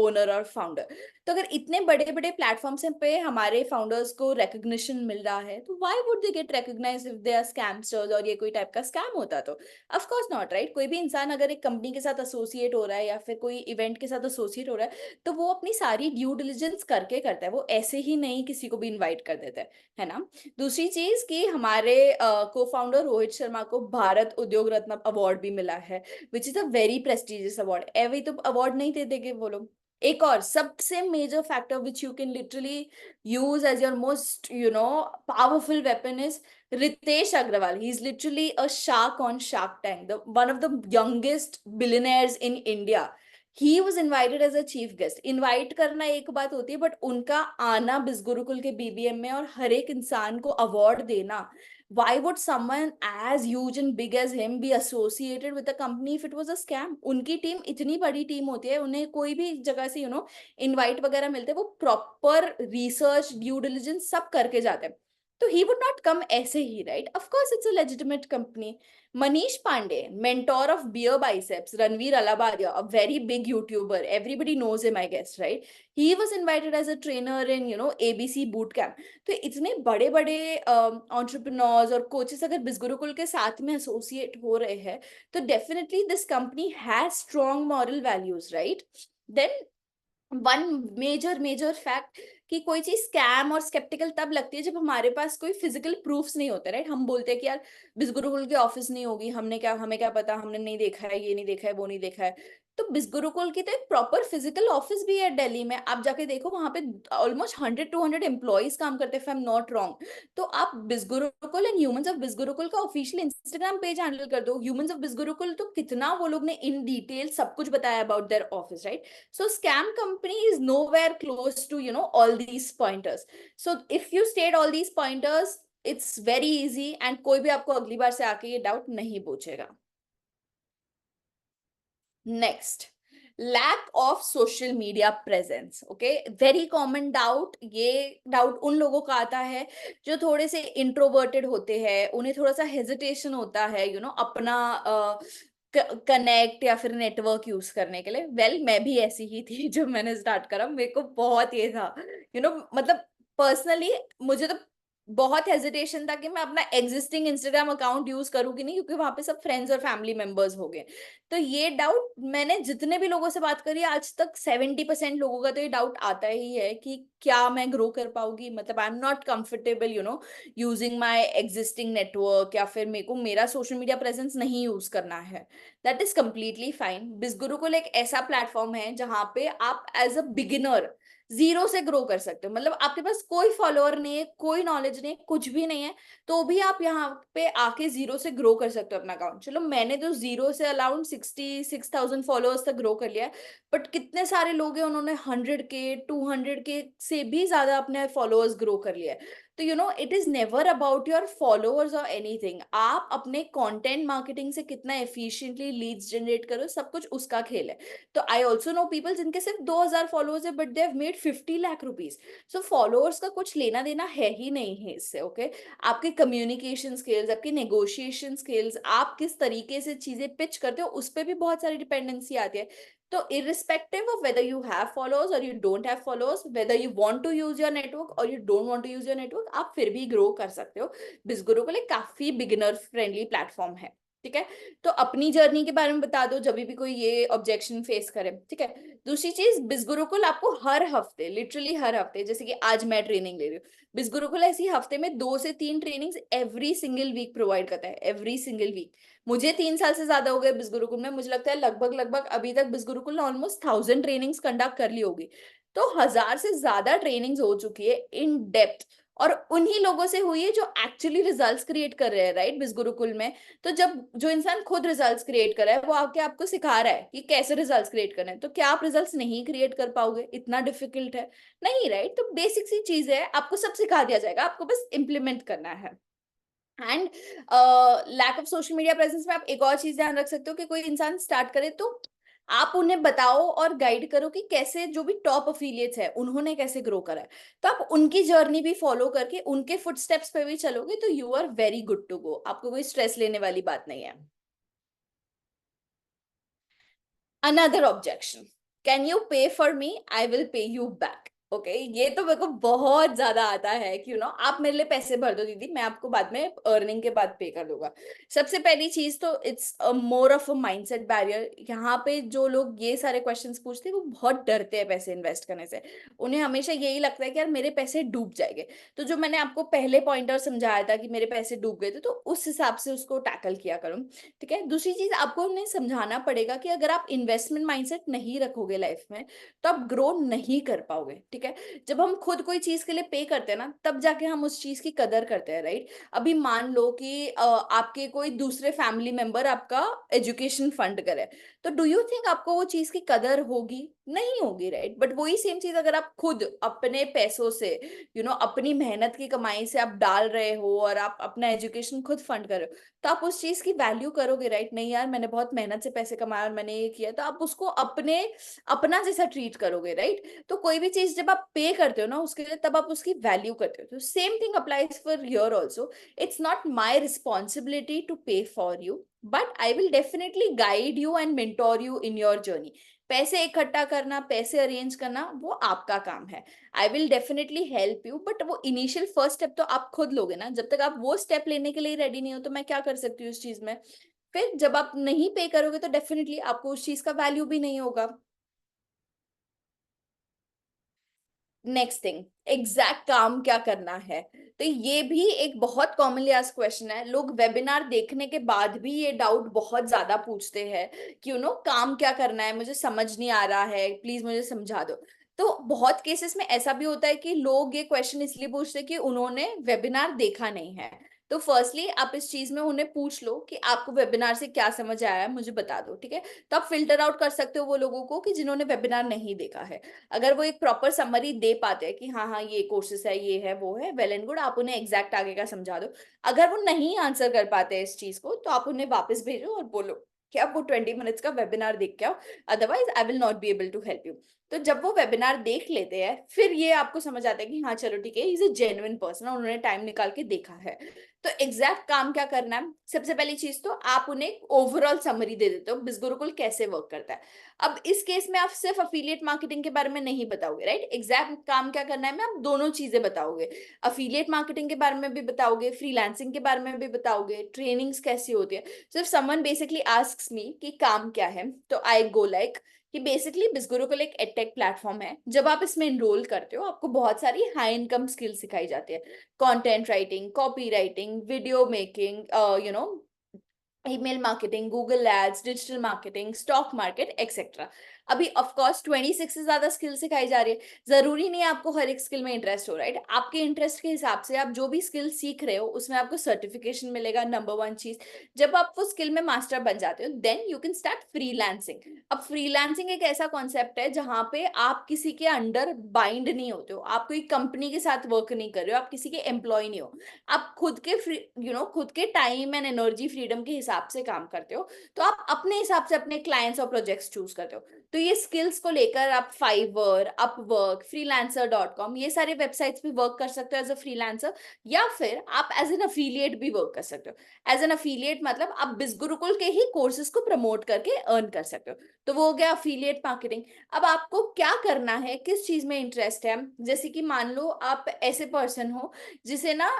ओनर और फाउंडर। तो अगर इतने बड़े बड़े प्लेटफॉर्म्स पे हमारे फाउंडर्स को रिकग्निशन मिल रहा है, तो why would they get recognised if they are scamsters और ये कोई टाइप का स्कैम होता तो? Of course not, right? कोई भी इंसान अगर एक कंपनी के साथ एसोसिएट हो रहा है या फिर कोई इवेंट के साथ एसोसिएट हो रहा है, तो वो अपनी सारी ड्यू डिलिजेंस करके करता है, वो ऐसे ही नहीं किसी को भी इन्वाइट कर देता है ना? दूसरी चीज कि हमारे को फाउंडर रोहित शर्मा को भारत उद्योग रत्न अवार्ड भी मिला है, which is a very prestigious award. Every तो अवार्ड नहीं दे देंगे वो लोग। एक और सबसे major factor which you can literally use as your most powerful weapon is Ritesh Agrawal. He's literally a shark on Shark Tank, one of the youngest billionaires in India. He was invited as a chief guest. Invite करना एक बात होती है, but उनका आना बिस्गुरुकुल के BBM में और हर एक इंसान को अवार्ड देना, why would someone as huge and big as him be associated with the company if it was a scam? उनकी टीम इतनी बड़ी टीम होती है, उन्हें कोई भी जगह से इनवाइट वगैरह मिलते हैं, वो प्रॉपर रिसर्च ड्यू डिलिजेंस सब करके जाते हैं। तो he would not come ऐसे ही, right? Of course it's a legitimate company. Manish Pandey, mentor of Beer Biceps, Ranveer Alabadia, a very big YouTuber, everybody knows him, I guess, right? He was invited as a trainer in ABC Bootcamp. तो इतने बड़े बड़े entrepreneurs और coaches अगर बिस्गुरुकुल के साथ में associate हो रहे हैं, तो definitely this company has strong moral values, right? Then one major major fact कि कोई चीज स्कैम और स्केप्टिकल तब लगती है जब हमारे पास कोई फिजिकल प्रूफ्स नहीं होते, राइट? हम बोलते हैं कि यार बिस्गुरुकुल की ऑफिस नहीं होगी, हमें क्या पता, हमने नहीं देखा है, ये नहीं देखा है, वो नहीं देखा है। तो बिस्गुरुकुल की तो एक प्रॉपर फिजिकल ऑफिस भी है दिल्ली में, आप जाके देखो, वहां पे ऑलमोस्ट 100-200 एम्प्लॉयज काम करते हैं, if I am not wrong. तो आप Bisgurukul and humans of Bisgurukul का ऑफिशियल इंस्टाग्राम पेज हैंडल कर दो, ह्यूमंस ऑफ बिस्गुरुकुल, तो कितना वो लोग ने इन डिटेल सब कुछ बताया about their office, right? So scam company is nowhere close to, all these pointers. So if you state all these pointers, it's very easy and कोई भी आपको अगली बार से आके ये डाउट नहीं पूछेगा। Next, lack of social media presence. Okay, very common doubt. ये डाउट उन लोगों का आता है जो थोड़े से इंट्रोवर्टेड होते हैं, उन्हें थोड़ा सा हेजिटेशन होता है अपना कनेक्ट या फिर नेटवर्क यूज करने के लिए। मैं भी ऐसी ही थी जब मैंने स्टार्ट करा, मेरे को बहुत ये था मतलब पर्सनली मुझे तो बहुत हेजिटेशन था कि मैं अपना एग्जिस्टिंग इंस्टाग्राम अकाउंट यूज करूँ कि नहीं, क्योंकि वहां पे सब फ्रेंड्स और फैमिली मेंबर्स हो गए। तो ये डाउट मैंने जितने भी लोगों से बात करी आज तक, 70% लोगों का तो ये डाउट आता ही है कि क्या मैं ग्रो कर पाऊंगी, मतलब I am not comfortable using my existing network, या फिर मेरे को मेरा सोशल मीडिया प्रेजेंस नहीं यूज करना है। That is completely fine. BizGurukul एक ऐसा प्लेटफॉर्म है जहां पे आप एज अ बिगिनर जीरो से ग्रो कर सकते हो, मतलब आपके पास कोई फॉलोअर नहीं है, कोई नॉलेज नहीं है, कुछ भी नहीं है, तो भी आप यहाँ पे आके जीरो से ग्रो कर सकते हो अपना अकाउंट। चलो मैंने तो जीरो से अराउंड 66,000 फॉलोअर्स तक ग्रो कर लिया है, बट कितने सारे लोग हैं उन्होंने 100K 200K से भी ज्यादा अपने फॉलोअर्स ग्रो कर लिया है। तो it is never about your followers और एनीथिंग, आप अपने कंटेंट मार्केटिंग से कितना एफिशिएंटली लीड्स जनरेट करो, सब कुछ उसका खेल है। तो आई ऑल्सो नो पीपल जिनके सिर्फ 2,000 फॉलोअर्स है, but they have made 50 lakh rupees. So followers का कुछ लेना देना है ही नहीं है इससे। ओके, आपके कम्युनिकेशन स्किल्स, आपकी नेगोशिएशन स्किल्स, आप किस तरीके से चीजें पिच करते हो, उस पर भी बहुत सारी डिपेंडेंसी आती है। तो irrespective of whether you have followers or you don't have followers, whether you want to use your network or you don't want to use your network, आप फिर भी ग्रो कर सकते हो। बिस्गुरुकुल एक काफी बिगिनर फ्रेंडली प्लेटफॉर्म है, ठीक है? तो अपनी जर्नी के बारे में बता दो जब भी कोई ये ऑब्जेक्शन फेस करे, ठीक है? दूसरी चीज, बिस्गुरुकुल आपको हर हफ्ते, लिटरली हर हफ्ते, जैसे कि आज मैं ट्रेनिंग ले रही हूँ, बिस्गुरुकुल ऐसी हफ्ते में 2 से 3 trainings every single week provide करता है, एवरी सिंगल वीक। मुझे 3 साल से ज्यादा हो गए बिस्गुरुकुल में, मुझे लगता है लगभग लगभग अभी तक बिस्गुरुकुल ने ऑलमोस्ट 1000 ट्रेनिंग्स कंडक्ट कर ली होगी। तो 1000 से ज्यादा ट्रेनिंग्स हो चुकी है इन डेप्थ, और उन्हीं लोगों से हुई है जो एक्चुअली रिजल्ट्स क्रिएट कर रहे हैं, राइट, बिस्गुरुकुल में। तो जब जो इंसान खुद रिजल्ट्स क्रिएट कर रहा है वो आके आपको सिखा रहा है कि कैसे रिजल्ट्स क्रिएट करना है, तो क्या आप रिजल्ट्स नहीं क्रिएट कर पाओगे? इतना डिफिकल्ट है? नहीं, राइट? तो बेसिक सी चीज है, आपको सब सिखा दिया जाएगा, आपको बस इम्प्लीमेंट करना है। And lack of social media presence में आप एक और चीज ध्यान रख सकते हो कि कोई इंसान स्टार्ट करे तो आप उन्हें बताओ और गाइड करो कि कैसे, जो भी टॉप अफिलिएट्स है उन्होंने कैसे ग्रो करा है, तो आप उनकी जर्नी भी फॉलो करके उनके फुटस्टेप्स पे भी चलोगे तो you are very good to go, आपको कोई स्ट्रेस लेने वाली बात नहीं है। Another objection, can you pay for me, I will pay you back. Okay, ये तो मेरे को बहुत ज्यादा आता है कि आप मेरे लिए पैसे भर दो दीदी, मैं आपको बाद में अर्निंग के बाद पे कर दूंगा। सबसे पहली चीज तो it's more of a mindset barrier. यहाँ पे जो लोग ये सारे क्वेश्चंस पूछते हैं वो बहुत डरते हैं पैसे इन्वेस्ट करने से। उन्हें हमेशा यही लगता है कि यार मेरे पैसे डूब जाएंगे। तो जो मैंने आपको पहले पॉइंटर समझाया था कि मेरे पैसे डूब गए थे, तो उस हिसाब से उसको टैकल किया करो। ठीक है, दूसरी चीज आपको उन्हें समझाना पड़ेगा कि अगर आप इन्वेस्टमेंट माइंडसेट नहीं रखोगे लाइफ में तो आप ग्रो नहीं कर पाओगे। ठीक है, जब हम खुद कोई चीज के लिए पे करते हैं ना, तब जाके हम उस चीज की कदर करते हैं, राइट। अभी मान लो कि आपके कोई दूसरे फैमिली मेंबर आपका एजुकेशन फंड करे, तो डू यू थिंक आपको वो चीज की कदर होगी? नहीं होगी, राइट। बट वही सेम चीज अगर आप खुद अपने पैसों से अपनी मेहनत की कमाई से आप डाल रहे हो और आप अपना एजुकेशन खुद फंड कर रहे हो, तो आप उस चीज की वैल्यू करोगे, राइट। नहीं यार, मैंने बहुत मेहनत से पैसे कमाए और मैंने ये किया, तो आप उसको अपने अपना जैसा ट्रीट करोगे, राइट। तो कोई भी चीज जब आप पे करते हो ना उसके लिए, तब आप उसकी वैल्यू करते हो। तो same thing applies for your also. It's not my responsibility to pay for you, but I will definitely guide you and mentor you in your journey. पैसे इकट्ठा करना, पैसे अरेंज करना, वो आपका काम है। आई will definitely help you, but वो इनिशियल फर्स्ट स्टेप तो आप खुद लोगे ना। जब तक आप वो स्टेप लेने के लिए रेडी नहीं हो, तो मैं क्या कर सकती हूँ इस चीज में? फिर जब आप नहीं पे करोगे तो डेफिनेटली आपको उस चीज का वैल्यू भी नहीं होगा। नेक्स्ट थिंग, एग्जैक्ट काम क्या करना है। तो ये भी एक बहुत कॉमनली आस्क्ड क्वेश्चन है। लोग वेबिनार देखने के बाद भी ये डाउट बहुत ज्यादा पूछते हैं कि काम क्या करना है, मुझे समझ नहीं आ रहा है, प्लीज मुझे समझा दो। तो बहुत केसेस में ऐसा भी होता है कि लोग ये क्वेश्चन इसलिए पूछते हैं कि उन्होंने वेबिनार देखा नहीं है। तो फर्स्टली आप इस चीज में उन्हें पूछ लो कि आपको वेबिनार से क्या समझ आया है, मुझे बता दो। ठीक है, तो आप फिल्टर आउट कर सकते हो वो लोगों को कि जिन्होंने वेबिनार नहीं देखा है। अगर वो एक प्रॉपर समरी दे पाते हैं कि हाँ हाँ ये कोर्सेस है, ये है, वो है, वेल एंड गुड, आप उन्हें एग्जैक्ट आगे का समझा दो। अगर वो नहीं आंसर कर पाते हैं इस चीज को, तो आप उन्हें वापस भेजो और बोलो कि आप वो 20 मिनट्स का वेबिनार देख के आओ, otherwise I will not be able to help you. तो जब वो वेबिनार देख लेते हैं, फिर ये आपको समझ आता है कि हाँ चलो ठीक है, इज अ जेन्युइन पर्सन, उन्होंने टाइम निकाल के देखा है। तो एग्जैक्ट काम क्या करना है, सबसे पहली चीज तो आप उन्हें ओवरऑल समरी दे देते हो बिजगुरुकुल कैसे वर्क करता है। अब इस केस में आप सिर्फ अफिलिएट मार्केटिंग के बारे में नहीं बताओगे, राइट। एग्जैक्ट काम क्या करना है में आप दोनों चीजें बताओगे। अफिलिएट मार्केटिंग के बारे में भी बताओगे, फ्रीलांसिंग के बारे में भी बताओगे, ट्रेनिंग्स कैसी होती है। सिर्फ समवन बेसिकली आस्क्स मी कि काम क्या है, तो आई गो लाइक कि बेसिकली बिजगुरुकुल एक एडटेक प्लेटफॉर्म है। जब आप इसमें इनरोल करते हो, आपको बहुत सारी हाई इनकम स्किल सिखाई जाती है। Content writing, copy writing, video making, email marketing, Google ads, digital marketing, stock market etcetera. अभी ऑफ कोर्स 26 से ज्यादा स्किल सिखाई जा रही है। जरूरी नहीं है आपको हर एक स्किल में इंटरेस्ट हो, राइट। आपके इंटरेस्ट के हिसाब से आप जो भी स्किल सीख रहे हो उसमें आपको सर्टिफिकेशन मिलेगा। नंबर वन चीज, जब आप वो स्किल में मास्टर बन जाते हो, then you can start freelancing. अब फ्रीलांसिंग एक ऐसा कॉन्सेप्ट है जहां पे आप किसी के अंडर बाइंड नहीं होते हो, आप कोई कंपनी के साथ वर्क नहीं कर रहे हो, आप किसी के एम्प्लॉय नहीं हो। आप खुद के खुद के टाइम एंड एनर्जी फ्रीडम के हिसाब से काम करते हो। तो आप अपने हिसाब से अपने क्लाइंट्स और प्रोजेक्ट्स चूज करते हो। तो ये स्किल्स को लेकर आप फाइवर, अपवर्क, freelancer.com, ये सारे वेबसाइट्स पे वर्क कर सकते हो एज अ फ्रीलांसर, या फिर आप एज एन अफिलिएट भी वर्क कर सकते हो। एज एन अफिलिएट मतलब आप बिजगुरुकुल के ही कोर्सेज को प्रमोट करके अर्न कर सकते हो। तो वो हो गया अफिलिएट मार्केटिंग। अब आपको क्या करना है, किस चीज में इंटरेस्ट है। जैसे कि मान लो आप ऐसे पर्सन हो जिसे ना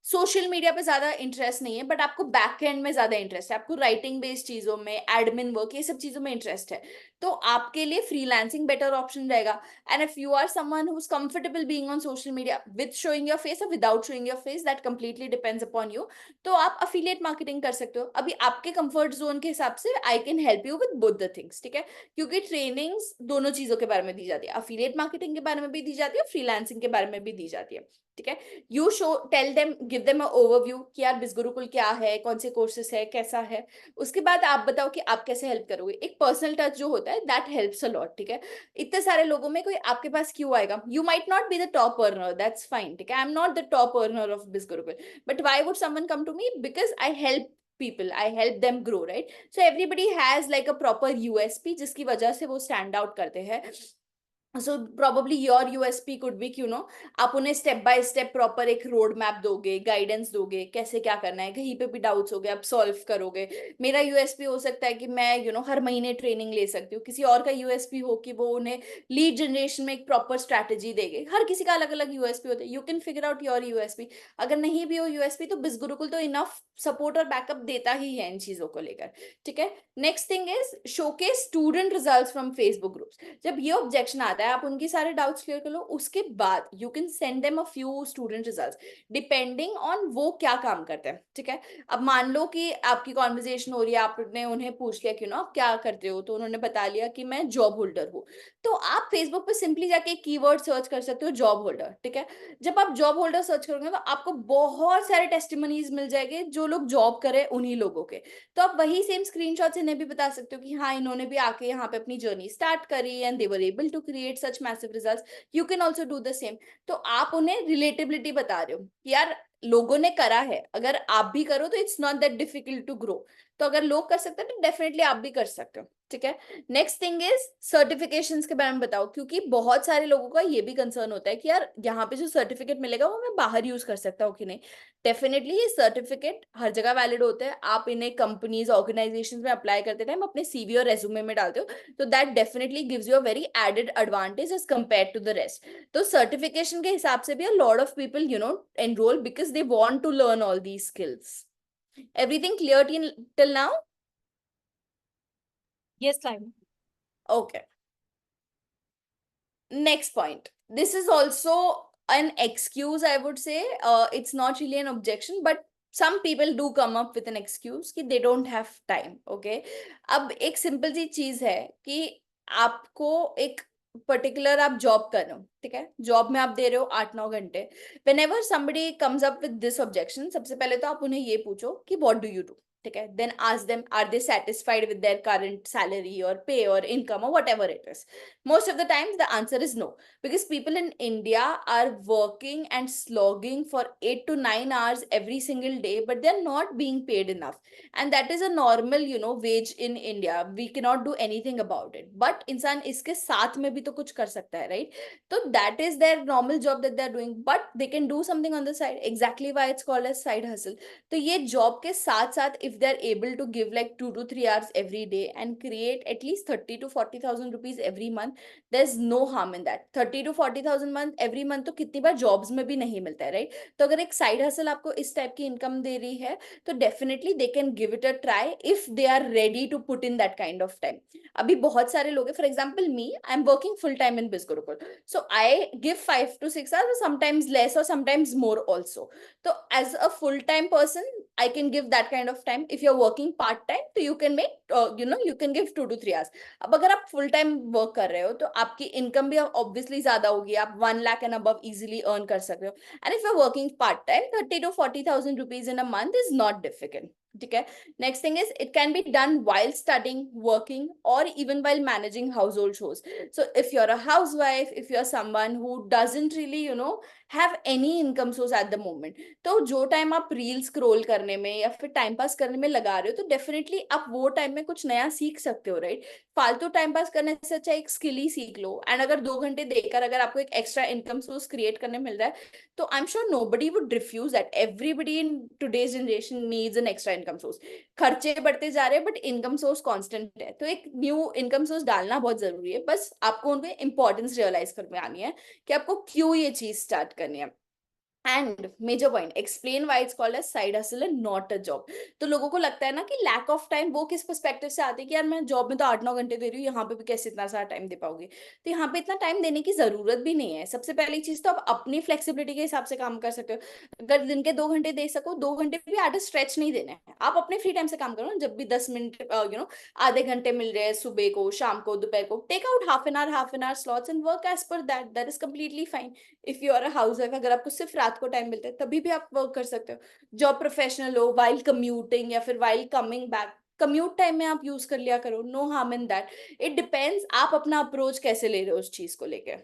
सोशल मीडिया पे ज्यादा इंटरेस्ट नहीं है, बट आपको बैक एंड में ज्यादा इंटरेस्ट है, आपको राइटिंग बेस्ड चीजों में, एडमिन वर्क, ये सब चीजों में इंटरेस्ट है, तो आपके लिए फ्रीलांसिंग बेटर ऑप्शन रहेगा। And if you are someone who is comfortable being on social media with showing your face और without showing your face, that completely depends upon you, तो आप अफिलिएट मार्केटिंग कर सकते हो। अभी आपके कंफर्ट जोन के हिसाब से I can help you with both the things. ठीक है, क्योंकि ट्रेनिंग्स दोनों चीजों के बारे में दी जाती है, अफिलिएट मार्केटिंग के बारे में भी दी जाती है, फ्रीलांसिंग के बारे में भी दी जाती है। ठीक है, you show tell them, give them overview कि यार बिजगुरुकुल क्या है, कौन से कोर्सेस है, कैसा है। उसके बाद आप बताओ कि आप कैसे हेल्प करोगे। एक पर्सनल टच जो होता है दैट हेल्प्स अ लॉट। ठीक है, इतने सारे लोगों में कोई आपके पास क्यों आएगा। You might not be the top earner, that's fine. ठीक है, I am not the top earner of Bizgurukul, but why would someone come to me? Because I help people, I help them grow, right? So everybody has like a proper USP जिसकी वजह से वो stand out करते हैं। So probably your USP could be क्यों know, आप उन्हें step by step proper एक रोड मैप दोगे, गाइडेंस दोगे कैसे क्या करना है, कहीं पे भी डाउट्स हो गए आप सॉल्व करोगे। मेरा यूएसपी हो सकता है कि मैं हर महीने ट्रेनिंग ले सकती हूँ, किसी और का यूएसपी हो कि वो उन्हें लीड जनरेशन में एक प्रॉपर स्ट्रैटेजी देंगे। हर किसी का अलग अलग यूएसपी होता है, you can figure out your USP. अगर नहीं भी हो यूएसपी तो बिज गुरुकुल तो इनफ सपोर्ट और बैकअप देता ही है इन चीजों को लेकर। ठीक है, next thing is showcase student results from Facebook groups. जब ये ऑब्जेक्शन आता है आप उनके सारे डाउट्स क्लियर कर लो, उसके बाद you can send them a few student results depending on वो क्या काम करते हैं। ठीक है, अब मान लो कि आपकी कॉन्वर्जेशन हो रही है, आपने उन्हें पूछ लिया क्यों ना आप क्या करते हो, तो उन्होंने बता लिया कि मैं जॉब होल्डर हूँ। तो आप फेसबुक पे सिंपली जाके कीवर्ड सर्च कर सकते हो जॉब होल्डर। ठीक है, जब आप जॉब होल्डर सर्च करोगे तो आपको बहुत सारे टेस्टिमनीज मिल जाएंगे जो लोग जॉब करे उन्हीं लोगों के। तो आप वही सेम स्क्रीनशॉट्स इन्हें भी बता सकते हो कि हाँ इन्होंने भी आके यहाँ पे अपनी जर्नी स्टार्ट करी and they were able to create such massive results. You can also do the same. तो आप उन्हें रिलेटेबिलिटी बता रहे हो कि यार लोगों ने करा है, अगर आप भी करो तो it's not that difficult to grow. तो अगर लोग कर सकते हैं तो डेफिनेटली आप भी कर सकते हो। ठीक है, नेक्स्ट थिंग इज सर्टिफिकेशंस के बारे में बताओ, क्योंकि बहुत सारे लोगों का ये भी कंसर्न होता है कि यार यहाँ पे जो सर्टिफिकेट मिलेगा वो मैं बाहर यूज कर सकता हूँ कि नहीं। डेफिनेटली ये सर्टिफिकेट हर जगह वैलिड होते हैं। आप इन्हें कंपनीज ऑर्गेनाइजेशन में अप्लाई करते टाइम अपने सीवी और रेज्यूमे में डालते हो, तो that definitely gives you a very added advantage as compare to the rest. तो सर्टिफिकेशन के हिसाब से भी a lot of people enrol because they want to learn all these skills. Everything clear till now? Yes, time. Okay. Next point. This is also an excuse, I would say. It's not really an objection, but some people do come up with an excuse कि they don't have time. Okay. अब एक simple सी चीज है कि आपको एक particular आप job कर रहे हो। ठीक है, जॉब में आप दे रहे हो 8-9 घंटे। When ever somebody comes up with this objection, सबसे पहले तो आप उन्हें ये पूछो कि व्हाट डू यू डू। ठीक है, then ask them are they satisfied with their current salary और पे और इनकम और whatever it is. Most of the times the answer is no, because people in India are working and slogging for 8 to 9 hours every single day, but they're not being paid enough. And that is a normal wage in India. We cannot do anything about it, but इंसान इसके साथ में भी तो कुछ कर सकता है, right? So that is their normal job that they're doing, but they can do something on the side. Exactly why it's called as side hustle. तो ये जॉब के साथ साथ if they're able to give like 2 to 3 hours every day and create at least 30 to 40,000 rupees every month, there is no harm in that. 30 to 40,000 month every month तो कितनी बार jobs में भी नहीं मिलता है, राइट? तो अगर एक साइड हसल आपको इस टाइप की इनकम दे रही है तो definitely they can give it a try if they are ready to put in that kind of time. अभी बहुत सारे लोग हैं, for example me, I am working full time in Bizgurukul, so I give 5 to 6 hours, sometimes less और sometimes more also. तो as a full time person I can give that kind of time. If you're working part time, तो you can make you can give 2 to 3 hours. अब अगर आप full time work कर रहे हो तो आपकी इनकम भी ऑब्वियसली ज्यादा होगी, आप 1 lakh and above easily earn कर सकते हो। And if you are working part time, 30 to 40,000 rupees in a month is not difficult. ठीक है, next thing is it can be done while studying, working, or even while managing household chores. So if you're a housewife, if you're someone who doesn't really have any income source at the moment, तो जो time आप reel scroll करने में या फिर time pass करने में लगा रहे हो तो डेफिनेटली आप वो टाइम में कुछ नया सीख सकते हो, राइट? फालतू टाइम पास करने से अच्छा एक स्किल ही सीख लो। एंड अगर 2 घंटे देकर अगर आपको एक एक्स्ट्रा इनकम सोर्स क्रिएट करने मिल रहा है तो I am sure nobody would refuse that. Everybody in today's generation needs an extra income source. खर्चे बढ़ते जा रहे हैं बट इनकम सोर्स कांस्टेंट है, तो एक न्यू इनकम सोर्स डालना बहुत जरूरी है। बस आपको उनके इंपॉर्टेंस रियलाइज करने आनी है कि आपको क्यों ये चीज स्टार्ट करनी है। And major point, explain why it's called as side hustle and not a job. तो लोगों को लगता है ना कि लैक ऑफ टाइम, वो किस पर्सपेक्टिव से आती है कि यार मैं जॉब में तो 8-9 घंटे दे रही हूँ, यहाँ पे भी कैसे इतना सारा टाइम दे पाओगे? तो यहाँ पे इतना टाइम देने की जरूरत भी नहीं है। सबसे पहली चीज तो आप अपनी फ्लेक्सिबिलिटी के हिसाब से काम कर सकते हो। अगर दिन के 2 घंटे दे सको, 2 घंटे भी एट अ स्ट्रेच नहीं देने हैं, आप अपने फ्री टाइम से काम करो। जब भी 10 मिनट आधे घंटे मिल रहे हैं, सुबह को, शाम को, दोपहर को, take out half an hour slots and work as per that. That is completely fine. If you are a housewife, अगर आपको सिर्फ रात को टाइम मिलता है तभी भी आप वर्क कर सकते हो। जॉब प्रोफेशनल हो, वाइल कम्यूटिंग या फिर while coming back, commute time में आप यूज कर लिया करो। No harm in that. It depends आप अपना अप्रोच कैसे ले रहे हो उस चीज को लेकर।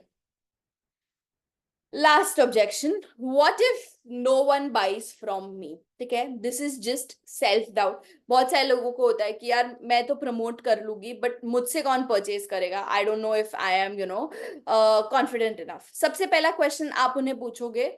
Last objection, what if no one buys from me? ठीक है, this is just self doubt. बहुत सारे लोगों को होता है कि यार मैं तो प्रमोट कर लूंगी बट मुझसे कौन परचेज करेगा, I don't know if I am confident enough. सबसे पहला क्वेश्चन आप उन्हें पूछोगे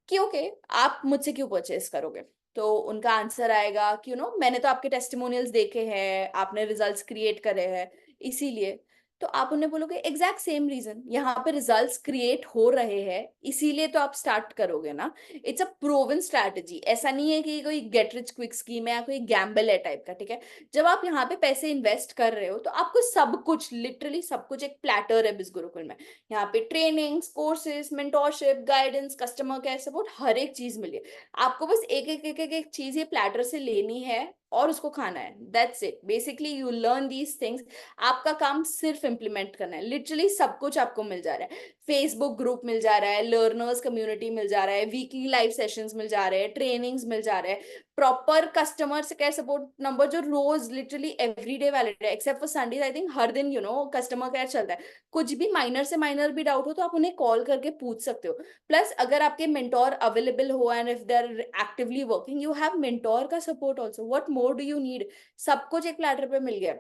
कि ओके आप मुझसे क्यों परचेज करोगे? तो उनका आंसर आएगा कि मैंने तो आपके टेस्टिमोनियल्स देखे हैं, आपने रिजल्ट्स क्रिएट करे हैं, इसीलिए. तो आप उन्हें बोलोगे एग्जैक्ट सेम रीजन, यहाँ पे रिजल्ट्स क्रिएट हो रहे हैं इसीलिए तो आप स्टार्ट करोगे ना. It's a proven strategy. ऐसा नहीं है कि कोई गेट रिच क्विक स्कीम है या कोई गैम्बल है टाइप का. ठीक है, जब आप यहाँ पे पैसे इन्वेस्ट कर रहे हो तो आपको सब कुछ, लिटरली सब कुछ एक प्लेटर है बिज गुरुकुल में. यहाँ पे trainings, courses, mentorship, guidance, customer care support, हर एक चीज मिली है. आपको बस एक एक चीज ये प्लेटर से लेनी है और उसको खाना है. That's it. Basically you learn these things. आपका काम सिर्फ इम्प्लीमेंट करना है. लिटरली सब कुछ आपको मिल जा रहा है. फेसबुक ग्रुप मिल जा रहा है, लर्नर्स कम्युनिटी मिल जा रहा है, वीकली लाइव सेशंस मिल जा रहे हैं, ट्रेनिंग्स मिल जा रहे हैं, proper customer care support number जो रोज लिटरली एवरीडे वैलिड है except for Sunday. I think हर दिन कस्टमर केयर चलता है. कुछ भी माइनर से माइनर भी डाउट हो तो आप उन्हें कॉल करके पूछ सकते हो. प्लस अगर आपके मेंटोर अवेलेबल हो and if they are actively working, you have mentor का support also. What more do you need? सब कुछ एक प्लेटर पे मिल गया.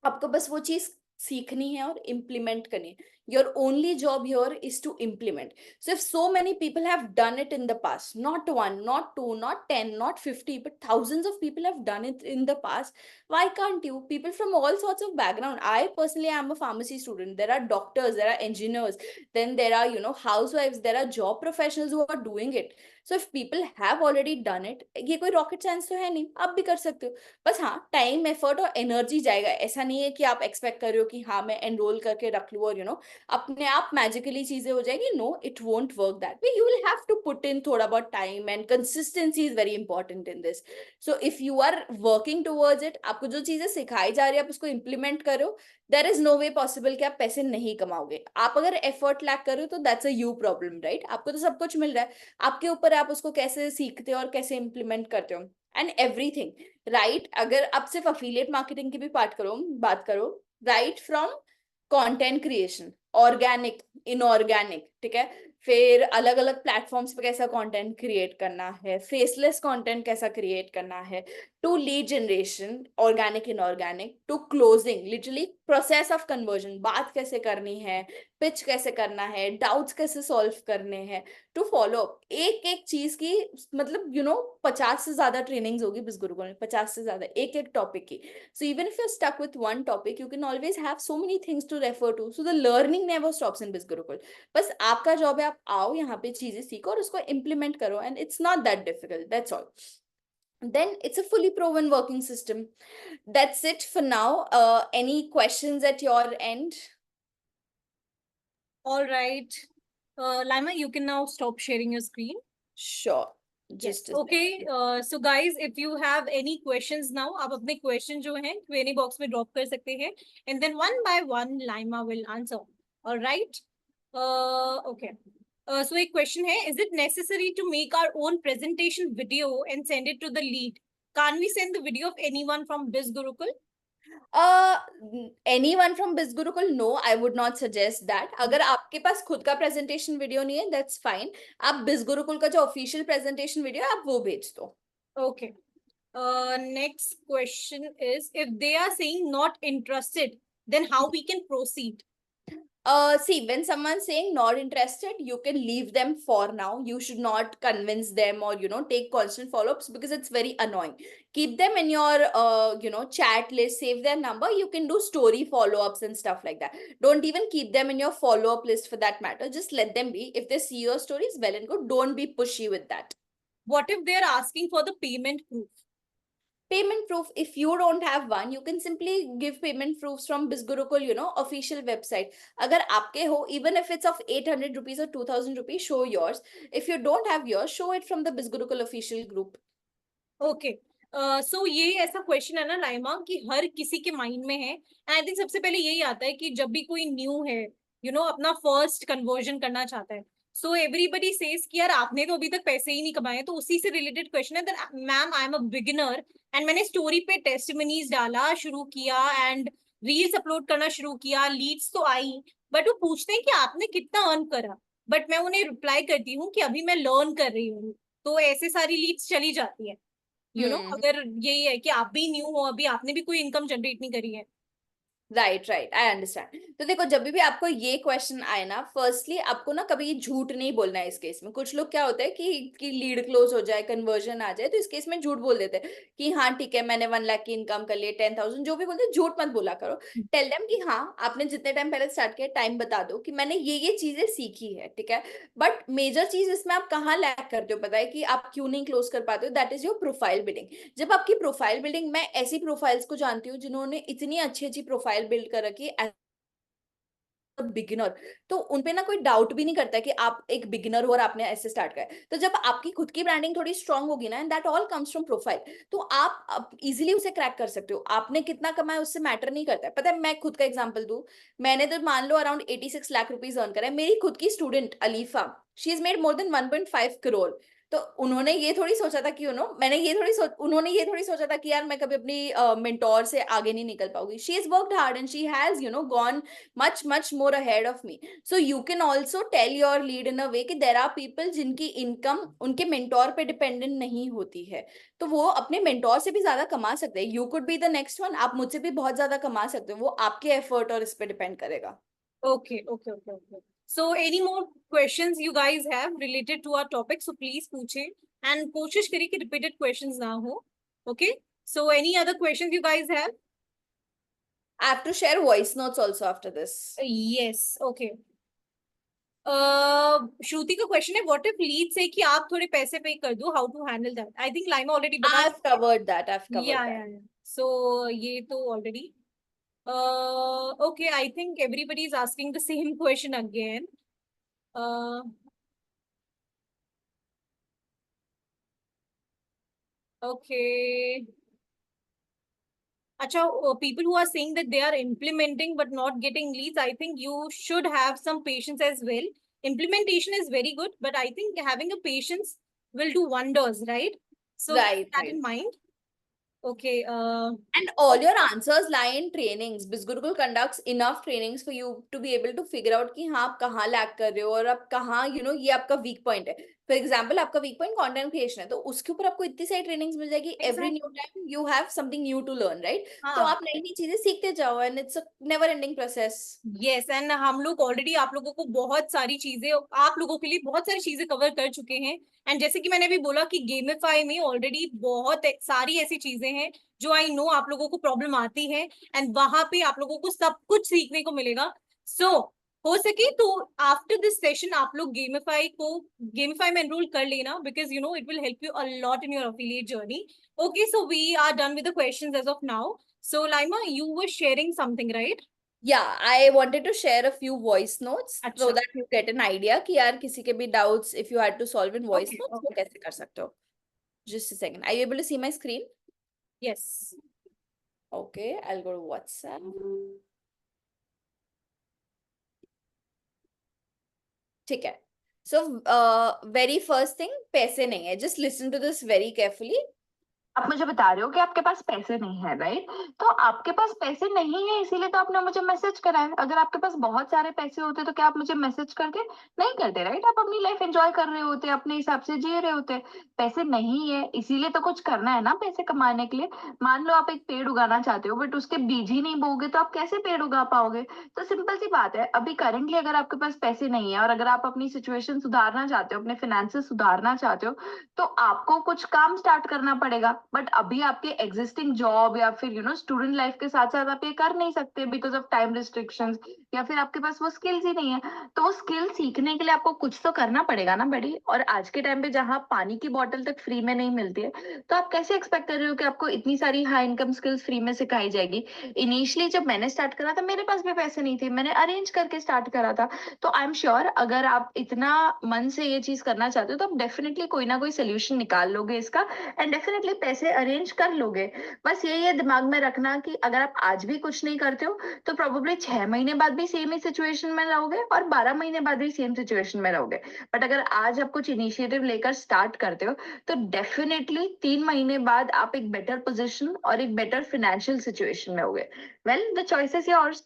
आपको बस वो चीज सीखनी है और इम्प्लीमेंट करनी है. Your only job here is to implement. So if so many people have done it in the past, not one, not two, not 10, not 50, but thousands of people have done it in the past, why can't you? People from all sorts of background. I personally am a pharmacy student. There are doctors, there are engineers, then there are housewives, there are job professionals who are doing it. So if people have already done it, ये कोई rocket science तो है नहीं, आप भी कर सकते हो. बस हाँ, टाइम, एफर्ट और एनर्जी जाएगा. ऐसा नहीं है कि आप एक्सपेक्ट कर रहे हो कि हाँ मैं एनरोल करके रख लूँ और अपने आप मैजिकली चीजें हो जाएगी. No, it won't work that way. You will have to put in थोड़ा बहुत time and consistency is very important in this. So if you are working towards it, आपको जो चीजें सिखाई जा रही है आप उसको इम्प्लीमेंट करो, there is no way possible कि आप पैसे नहीं कमाओगे. आप अगर एफर्ट लैक करो तो that's a you problem, right? आपको तो सब कुछ मिल रहा है, आपके ऊपर है आप उसको कैसे सीखते हो और कैसे इम्प्लीमेंट करते हो. And everything, right? अगर आप सिर्फ अफिलिएट मार्केटिंग की भी बात करो, right from content creation, organic, inorganic, ठीक है, फिर अलग अलग प्लेटफॉर्म्स पे कैसा कंटेंट क्रिएट करना है, फेसलेस कंटेंट कैसा क्रिएट करना है, to lead generation, organic, inorganic, to closing, literally process of conversion, बात कैसे करनी है, पिच कैसे करना है, डाउट्स कैसे सॉल्व करने हैं, टू फॉलो एक एक चीज की. मतलब 50 से ज्यादा ट्रेनिंग्स होगी बिस गुरुकुल में, 50 से ज्यादा एक एक टॉपिक की. So even if you're stuck with one topic, you can always have so many things to refer to. So the learning never stops in Biz Gurukul. बस आपका जॉब है आप आओ यहाँ पे चीजें सीखो और उसको implement करो, and it's not that difficult. That's all. Then it's a fully proven working system. That's it for now. Any questions at your end? All right. Lima, you can now stop sharing your screen. Sure. Yes. Just a Okay. second. So guys, if you have any questions now, आप अपने question जो हैं Q&A box में drop कर सकते हैं, and then one by one Lima will answer. All right. Okay. So एक question है, is it necessary to make our own presentation video and send it to the lead? Can't we send the video of anyone from Biz Gurukul? uh Anyone from Biz Gurukul? No, I would not suggest that. अगर आपके पास खुद का presentation video नहीं है, that's fine. आप Biz Gurukul का जो official presentation video है आप वो भेज दो. Okay. Next question is, if they are saying not interested, then how we can proceed? See, when someone's saying not interested, you can leave them for now. You should not convince them or, take constant follow-ups because it's very annoying. Keep them in your, chat list, save their number. You can do story follow-ups and stuff like that. Don't even keep them in your follow-up list for that matter. Just let them be. If they see your stories, well and good. Don't be pushy with that. What if they're asking for the payment proof? Payment proof, if you don't have one, you can simply give payment proofs from BizGurukul, official website. Agar aapke ho, even if it's of 800 rupees or 2000 rupees, show yours. If you don't have yours, show it from the BizGurukul official group. Okay. So ये ऐसा question है ना लाइमा कि हर किसी के mind में है. I think सबसे पहले यही आता है कि जब भी कोई न्यू है, अपना फर्स्ट कन्वर्जन करना चाहता है, सो एवरीबडी सेज कि यार आपने तो अभी तक पैसे ही नहीं कमाए. तो उसी से रिलेटेड क्वेश्चन है that ma'am I am a beginner and मैंने स्टोरी पे टेस्टिमनीज डाला शुरू किया एंड रील्स अपलोड करना शुरू किया, लीड्स तो आई, बट वो पूछते हैं कि आपने कितना अर्न करा. बट मैं उन्हें रिप्लाई करती हूँ कि अभी मैं लर्न कर रही हूँ, तो ऐसे सारी लीड्स चली जाती है। अगर यही है कि आप भी न्यू हो, अभी आपने भी कोई इनकम जनरेट नहीं करी है। Right right, I understand. तो देखो, जब भी आपको ये क्वेश्चन आए ना, फर्स्टली आपको ना कभी झूठ नहीं बोलना है इस केस में। कुछ लोग क्या होता है कि लीड क्लोज हो जाए, कन्वर्जन आ जाए, तो इस केस में झूठ बोल देते हैं कि हाँ ठीक है, मैंने 1 लाख की इनकम कर ली, 10,000, जो भी बोलते हैं, झूठ मत बोला करो। टेल देम कि हाँ, आपने जितने टाइम पहले स्टार्ट किया, टाइम बता दो कि मैंने ये चीजें सीखी है, ठीक है। बट मेजर चीज इसमें आप कहाँ लैक करते हो पता है कि आप क्यों नहीं क्लोज कर पाते हो? That is your profile building. जब आपकी प्रोफाइल बिल्डिंग, मैं ऐसी प्रोफाइल्स को जानती हूँ जिन्होंने इतनी अच्छी अच्छी प्रोफाइल बिल्ड कर रखी है बिगिनर, तो उनपे ना कोई डाउट भी नहीं करता कि आप एक बिगिनर हो और आपने ऐसे स्टार्ट किया है। तो जब आपकी खुद की ब्रांडिंग थोड़ी स्ट्रांग होगी ना, and that all comes from profile, तो आप इजीली उसे क्रैक कर सकते हो। आपने कितना कमाया उससे मैटर नहीं करता है। पता है, मैं खुद का एग्जांपल दूं, मैंने तो मान लो अराउंड 86 लाख रुपीज अर्न करा है। मेरी खुद की student Alifa, she is made more than 1.5 crore. तो उन्होंने ये थोड़ी सोचा था कि मैंने ये थोड़ी उन्होंने ये थोड़ी सोचा था कि यार मैं कभी अपनी मेंटोर से आगे नहीं निकल पाऊंगी। She is worked hard and she has gone much more ahead of me. So you can also tell your lead in a way कि there are people जिनकी इनकम उनके मेंटोर पे डिपेंडेंट नहीं होती है, तो वो अपने मेंटोर से भी ज्यादा कमा सकते हैं। You could be the next one, आप मुझसे भी बहुत ज्यादा कमा सकते हो। वो आपके एफर्ट और इस पे डिपेंड करेगा। Okay, okay, okay, okay. So, any more questions you guys have related to our topic? So please पूछे, and कोशिश करिए कि repeated questions ना हो. Okay. So, any other questions you guys have? I have to share voice notes also after this. Yes. Okay. श्रुति का question है, what if lead से कि आप थोड़े पैसे पे कर दो, how to handle that? I think Laima already बता I've चुकी है। covered that. I've या covered या that. या सो ये तो already okay, I think everybody is asking the same question again. Okay. Acha, people who are saying that they are implementing but not getting leads, I think you should have some patience as well. Implementation is very good, but I think having a patience will do wonders, right? So keep Right, that right. in mind. Okay. And all your answers lie in trainings. BizGurukul conducts enough trainings for you to be able to figure out कि हाँ आप कहाँ lag कर रहे हो और आप कहाँ ये आपका वीक पॉइंट है। फॉर एग्जाम्पल, आपका वीक पॉइंट कंटेंट क्रिएशन है, तो उसके ऊपर आपको इतनी सारी ट्रेनिंग्स मिल जाएगी। Every new exactly. Time you have something new to learn, right? तो हाँ. आप नई नई चीजें सीखते जाओ and it's a never ending process. Yes, and हम लोग ऑलरेडी आप लोगों को बहुत सारी चीजें, आप लोगों के लिए बहुत सारी चीजें कवर कर चुके हैं. एंड जैसे कि मैंने अभी बोला कि गेमिफाई में ऑलरेडी बहुत सारी ऐसी चीजें हैं जो आई नो आप लोगों को प्रॉब्लम आती है, एंड वहां पे आप लोगों को सब कुछ सीखने को मिलेगा. सो हो सके तो आफ्टर दिस सेशन आप लोग गेमिफाई में एनरोल कर लेना, because it will help you a lot in your affiliate journey. Okay, so we are done with the questions as of now. So Laima, you were sharing something, right? Yeah, I wanted to share a few voice notes so अच्छा. that you get an idea कि यार किसी के भी doubts if you had to solve in voice Okay, notes वो okay. कैसे कर सकते हो। Just a second. Are you able to see my screen? Yes. Okay, I'll go to WhatsApp. ठीक है. So, very first thing, पैसे नहीं है. Just listen to this very carefully. आप मुझे बता रहे हो कि आपके पास पैसे नहीं है, राइट? तो आपके पास पैसे नहीं है इसीलिए तो आपने मुझे मैसेज करा है। अगर आपके पास बहुत सारे पैसे होते तो क्या आप मुझे मैसेज करते? नहीं करते, राइट? आप अपनी लाइफ एंजॉय कर रहे होते, अपने हिसाब से जी रहे होते। पैसे नहीं है इसीलिए तो कुछ करना है ना पैसे कमाने के लिए। मान लो आप एक पेड़ उगाना चाहते हो बट उसके बीज ही नहीं बोओगे तो आप कैसे पेड़ उगा पाओगे? तो सिंपल सी बात है, अभी करंटली अगर आपके पास पैसे नहीं है और अगर आप अपनी सिचुएशन सुधारना चाहते हो, अपने फाइनेंसेस सुधारना चाहते हो, तो आपको कुछ काम स्टार्ट करना पड़ेगा। बट अभी आपके एग्जिस्टिंग जॉब या फिर स्टूडेंट लाइफ के साथ साथ आप ये कर नहीं सकते बिकॉज ऑफ टाइम रिस्ट्रिक्शंस, या फिर आपके पास वो स्किल्स ही नहीं है। तो वो स्किल सीखने के लिए आपको कुछ तो करना पड़ेगा ना बड़ी। और आज के टाइम पे जहाँ पानी की बोतल तक फ्री में नहीं मिलती है, तो आप कैसे एक्सपेक्ट कर रहे हो कि आपको इतनी सारी हाई इनकम स्किल्स फ्री में सिखाई जाएगी? इनिशियली जब मैंने स्टार्ट करा था मेरे पास भी पैसे नहीं थे, मैंने अरेंज करके स्टार्ट करा था। तो आई एम श्योर अगर आप इतना मन से ये चीज करना चाहते हो तो आप डेफिनेटली कोई ना कोई सोल्यूशन निकाल लोगे इसका, एंड डेफिनेटली पैसे अरेंज कर लोगे। बस यही है दिमाग में रखना कि अगर आप आज भी कुछ नहीं करते हो तो प्रोबेबली 6 महीने बाद भी सेम ही सिचुएशन में रहोगे और 12 महीने बाद भी सेम सिचुएशन में रहोगे। बट अगर आज आप कुछ इनिशिएटिव लेकर स्टार्ट करते हो तो डेफिनेटली 3 महीने बाद आप एक बेटर पोजिशन और एक बेटर फाइनेंशियल सिचुएशन में होगे। Well, the choice is yours.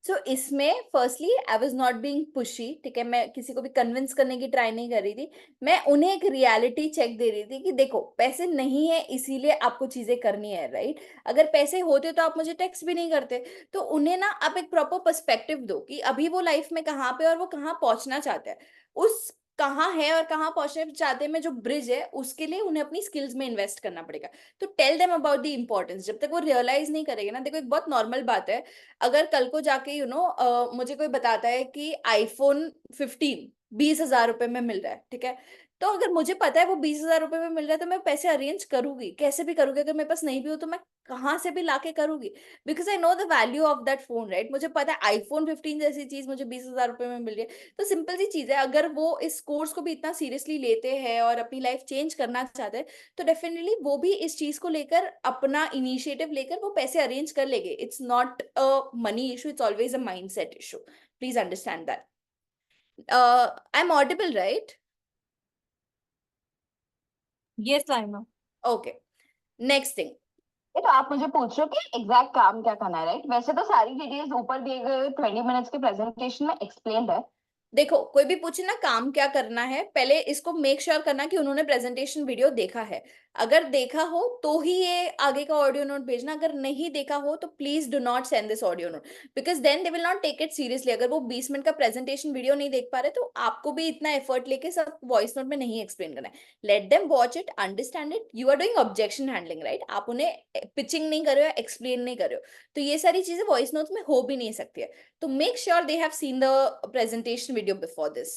So इसमें firstly I was not being pushy, ठीक है, मैं किसी को भी कन्विंस करने की ट्राई नहीं कर रही थी, मैं उन्हें एक रियलिटी चेक दे रही थी कि देखो पैसे नहीं है इसीलिए आपको चीजें करनी है, राइट? अगर पैसे होते तो आप मुझे टेक्स्ट भी नहीं करते। तो उन्हें ना आप एक प्रॉपर पर्सपेक्टिव दो कि अभी वो लाइफ में कहाँ पे और वो कहाँ पहुंचना चाहते हैं, उस कहाँ है और कहाँ पहुंचना चाहते हैं में जो ब्रिज है उसके लिए उन्हें अपनी स्किल्स में इन्वेस्ट करना पड़ेगा। तो tell them about the importance. जब तक वो रियलाइज नहीं करेंगे ना, देखो एक बहुत नॉर्मल बात है, अगर कल को जाके मुझे कोई बताता है कि आईफोन 15 20,000 रुपए में मिल रहा है, ठीक है, तो अगर मुझे पता है वो 20,000 रुपए में मिल रहा है तो मैं पैसे अरेंज करूंगी, कैसे भी करूंगी। अगर मेरे पास नहीं भी हो तो मैं कहाँ से भी लाके करूंगी, because I know the value of that phone, right? मुझे पता है आईफोन 15 जैसी चीज मुझे 20,000 रुपए में मिल रही है। तो सिंपल सी चीज है, अगर वो इस कोर्स को भी इतना सीरियसली लेते हैं और अपनी लाइफ चेंज करना चाहते हैं तो डेफिनेटली वो भी इस चीज को लेकर अपना इनिशिएटिव लेकर वो पैसे अरेंज कर लेंगे। It's not a money issue, it's always a mindset issue. Please understand that. I am audible, right? Yes Laima. Okay, next thing. तो आप मुझे पूछ रहे हो कि एग्जैक्ट काम क्या करना है, राइट? वैसे तो सारी डिटेल्स ऊपर दिए गए 20 मिनट्स के प्रेजेंटेशन में एक्सप्लेन्ड है। देखो कोई भी पूछे ना काम क्या करना है, पहले इसको मेक श्योर करना कि उन्होंने प्रेजेंटेशन वीडियो देखा है। अगर देखा हो तो ही ये आगे का ऑडियो नोट भेजना, अगर नहीं देखा हो तो please do not send this audio note, because then they will not take it seriously. अगर वो 20 मिनट का प्रेजेंटेशन वीडियो नहीं देख पा रहे तो आपको भी इतना एफर्ट लेके सब वॉइस नोट में नहीं एक्सप्लेन करना है। Let them watch it, understand it. You are doing objection handling, right? आप उन्हें पिचिंग नहीं कर रहे हो, एक्सप्लेन नहीं कर रहे हो, तो ये सारी चीजें वॉइस नोट में हो भी नहीं सकती है। तो make sure they have seen the presentation video before this.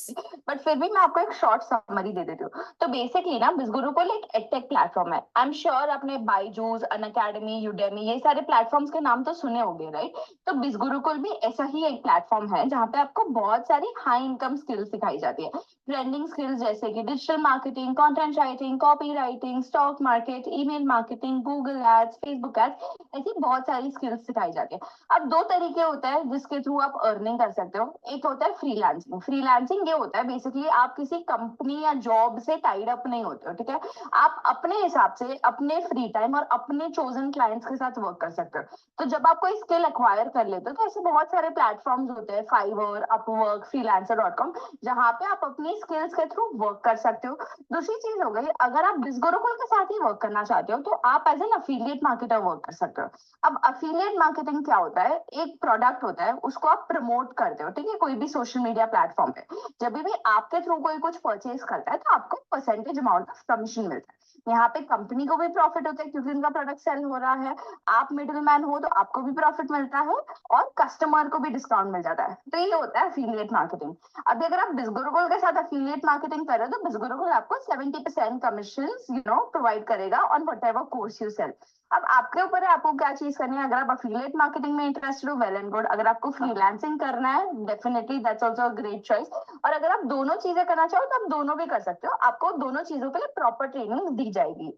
But फिर भी मैं आपको एक शॉर्ट समरी दे देती हूँ। तो बेसिकली ना बिज़गुरुकुल एक एडटेक प्लेटफॉर्म है। आई एम श्योर आपने बायजूस, अनअकैडमी, यूडेमी ये सारे प्लेटफॉर्म्स के नाम तो सुने होंगे, राइट? तो बिज़गुरुकुल भी ऐसा ही एक प्लेटफॉर्म है जहाँ पे आपको बहुत सारी हाई इनकम स्किल्स सिखाई जाती है। ट्रेंडिंग स्किल्स जैसे कि digital marketing, content writing, copy writing, stock market, email marketing, Google ads, Facebook ads, ऐसी बहुत सारी स्किल्स सिखाई जाती है। अब दो तरीके होते हैं जिसके थ्रू आप अर्निंग कर सकते हो। एक होता है फ्रीलांसिंग। फ्रीलांसिंग ये होता है बेसिकली आप किसी कंपनी या जॉब से टाइड अप नहीं होते हो, ठीक है? आप अपने हिसाब से अपने फ्री टाइम और अपने चोजन क्लाइंट्स के साथ वर्क कर सकते हो। तो जब आप कोई स्किल एक्वायर कर लेते हो तो ऐसे बहुत सारे प्लेटफॉर्म्स होते हैं, फाइवर, अपवर्क, फ्रीलांसर.com, जहाँ पे आप अपनी स्किल्स के थ्रू वर्क कर सकते हो। दूसरी चीज हो गई, अगर आप बिज़गुरुकुल के साथ ही वर्क करना चाहते हो तो आप as an affiliate marketer work कर सकते हो। अब अफिलिएट मार्केटिंग क्या होता है? एक प्रोडक्ट होता है, उसको आप प्रमोट करते हो, ठीक है, कोई भी सोशल मीडिया प्लेटफॉर्म पे। जब भी आपके थ्रू कोई कुछ परचेज करता है तो आपको परसेंटेज अमाउंट ऑफ कमीशन मिलता है। यहाँ पे कंपनी को भी प्रॉफिट होता है क्योंकि उनका प्रोडक्ट सेल हो रहा है। आप मिडिल मैन हो तो आपको भी प्रॉफिट मिलता है और कस्टमर को भी डिस्काउंट मिल जाता है। तो ये होता है अफिलिएट मार्केटिंग। अभी अगर आप बिज़गुरुकुल के साथ अफिलिएट मार्केटिंग कर रहे हो तो बिज़गुरुकुल आपको 70% कमीशन प्रोवाइड करेगा on whatever course you sell. अब आपके ऊपर है आपको क्या चीज करनी है। अगर आप अफिलिएट मार्केटिंग में इंटरेस्टेड हो, वेल एंड गुड। अगर आपको फ्रीलांसिंग करना है, definitely that's also a great choice. और अगर आप दोनों चीजें करना चाहो तो आप दोनों भी कर सकते हो। आपको दोनों चीजों के लिए प्रॉपर ट्रेनिंग दी जाएगी।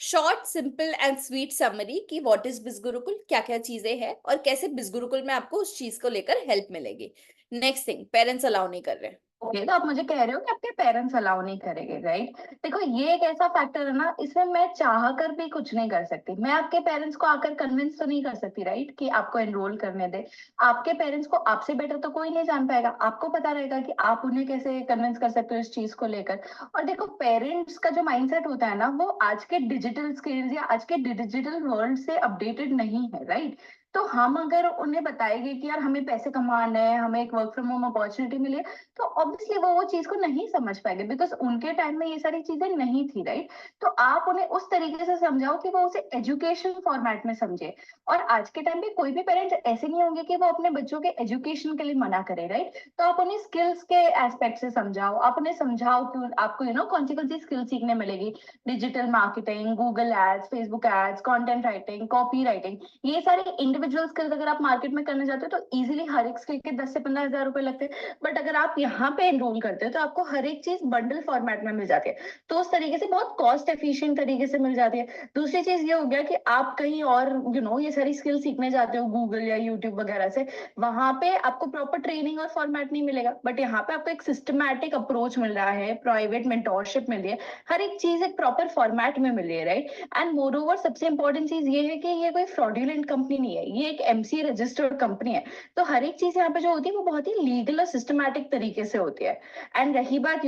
Short, simple and sweet summary कि व्हाट इज बिज़गुरुकुल, क्या क्या चीजें हैं और कैसे बिज़गुरुकुल में आपको उस चीज को लेकर हेल्प मिलेगी। नेक्स्ट थिंग, पेरेंट्स अलाउ नहीं कर रहे। ओके, तो आप मुझे कह रहे हो कि आपके पेरेंट्स अलाउ नहीं करेंगे, राइट? देखो ये एक ऐसा फैक्टर है ना, इसमें मैं चाह कर भी कुछ नहीं कर सकती। मैं आपके पेरेंट्स को आकर कन्विंस तो नहीं कर सकती, राइट, कि आपको एनरोल करने दे। आपके पेरेंट्स को आपसे बेटर तो कोई नहीं जान पाएगा। आपको पता रहेगा कि आप उन्हें कैसे कन्विंस कर सकते हो इस चीज को लेकर। और देखो पेरेंट्स का जो माइंडसेट होता है ना, वो आज के डिजिटल स्किल्स या आज के डिजिटल वर्ल्ड से अपडेटेड नहीं है, राइट? तो हम अगर उन्हें बताएंगे कि यार हमें पैसे कमाना है, हमें एक वर्क फ्रॉम होम अपॉर्चुनिटी मिली है, तो ऑब्वियसली वो चीज को नहीं समझ पाएंगे बिकॉज उनके टाइम में ये सारी चीजें नहीं थी, राइट? तो आप उन्हें उस तरीके से समझाओ कि वो उसे एजुकेशन फॉर्मेट में समझे। और आज के टाइम पे कोई भी पेरेंट्स ऐसे नहीं होंगे कि वो अपने बच्चों के एजुकेशन के लिए मना करे, राइट? तो आप उन्हें स्किल्स के एस्पेक्ट से समझाओ। आप उन्हें समझाओ कि आपको कौन सी स्किल सीखने मिलेगी। Digital marketing, Google ads, Facebook ads, content writing, copy writing, ये सारे इंडिविजुअल स्किल्स अगर आप मार्केट में करने जाते हो तो इजिली हर एक स्किल के 10 से 15 हजार रुपए लगते हैं। बट अगर आप यहाँ पे एनरोल करते हो तो आपको हर एक चीज बंडल फॉर्मेट में मिल जाती है। तो उस तरीके से बहुत कॉस्ट एफिशिएंट तरीके से मिल जाती है। दूसरी चीज ये हो गया कि आप कहीं और ये सारी स्किल सीखने जाते हो गूगल या यूट्यूब वगैरह से, वहां पे आपको प्रॉपर ट्रेनिंग और फॉर्मेट नहीं मिलेगा। बट यहाँ पे आपको एक सिस्टमैटिक अप्रोच मिल रहा है, प्राइवेट मेंटोरशिप मिल रही है, हर एक चीज एक प्रॉपर फॉर्मेट में मिल रही है, राइट? एंड मोर ओवर सबसे इंपॉर्टेंट चीज ये है कि ये कोई फ्रॉडुलेंट कंपनी नहीं है। ये एक एमसीए रजिस्टर्ड कंपनी है, तो हर एक चीज यहाँ पे जो होती है वो बहुत ही लीगल और सिस्टमैटिक तरीके से होती है। एंड रही बात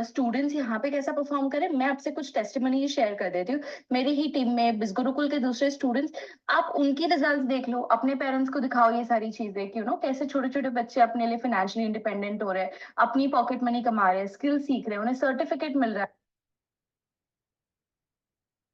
स्टूडेंट्स यहाँ पे कैसा परफॉर्म करें, मैं आपसे कुछ टेस्टिमनी शेयर कर देती हूँ। मेरी ही टीम में बिजगुरुकुल के दूसरे स्टूडेंट्स, आप उनकी रिजल्ट देख लो, अपने पेरेंट्स को दिखाओ ये सारी चीजें कि कैसे छोटे छोटे बच्चे अपने लिए फाइनेंशियली इंडिपेंडेंट हो रहे हैं, अपनी पॉकेट मनी कमा रहे हैं, स्किल सीख रहे हैं, उन्हें सर्टिफिकेट मिल रहा है।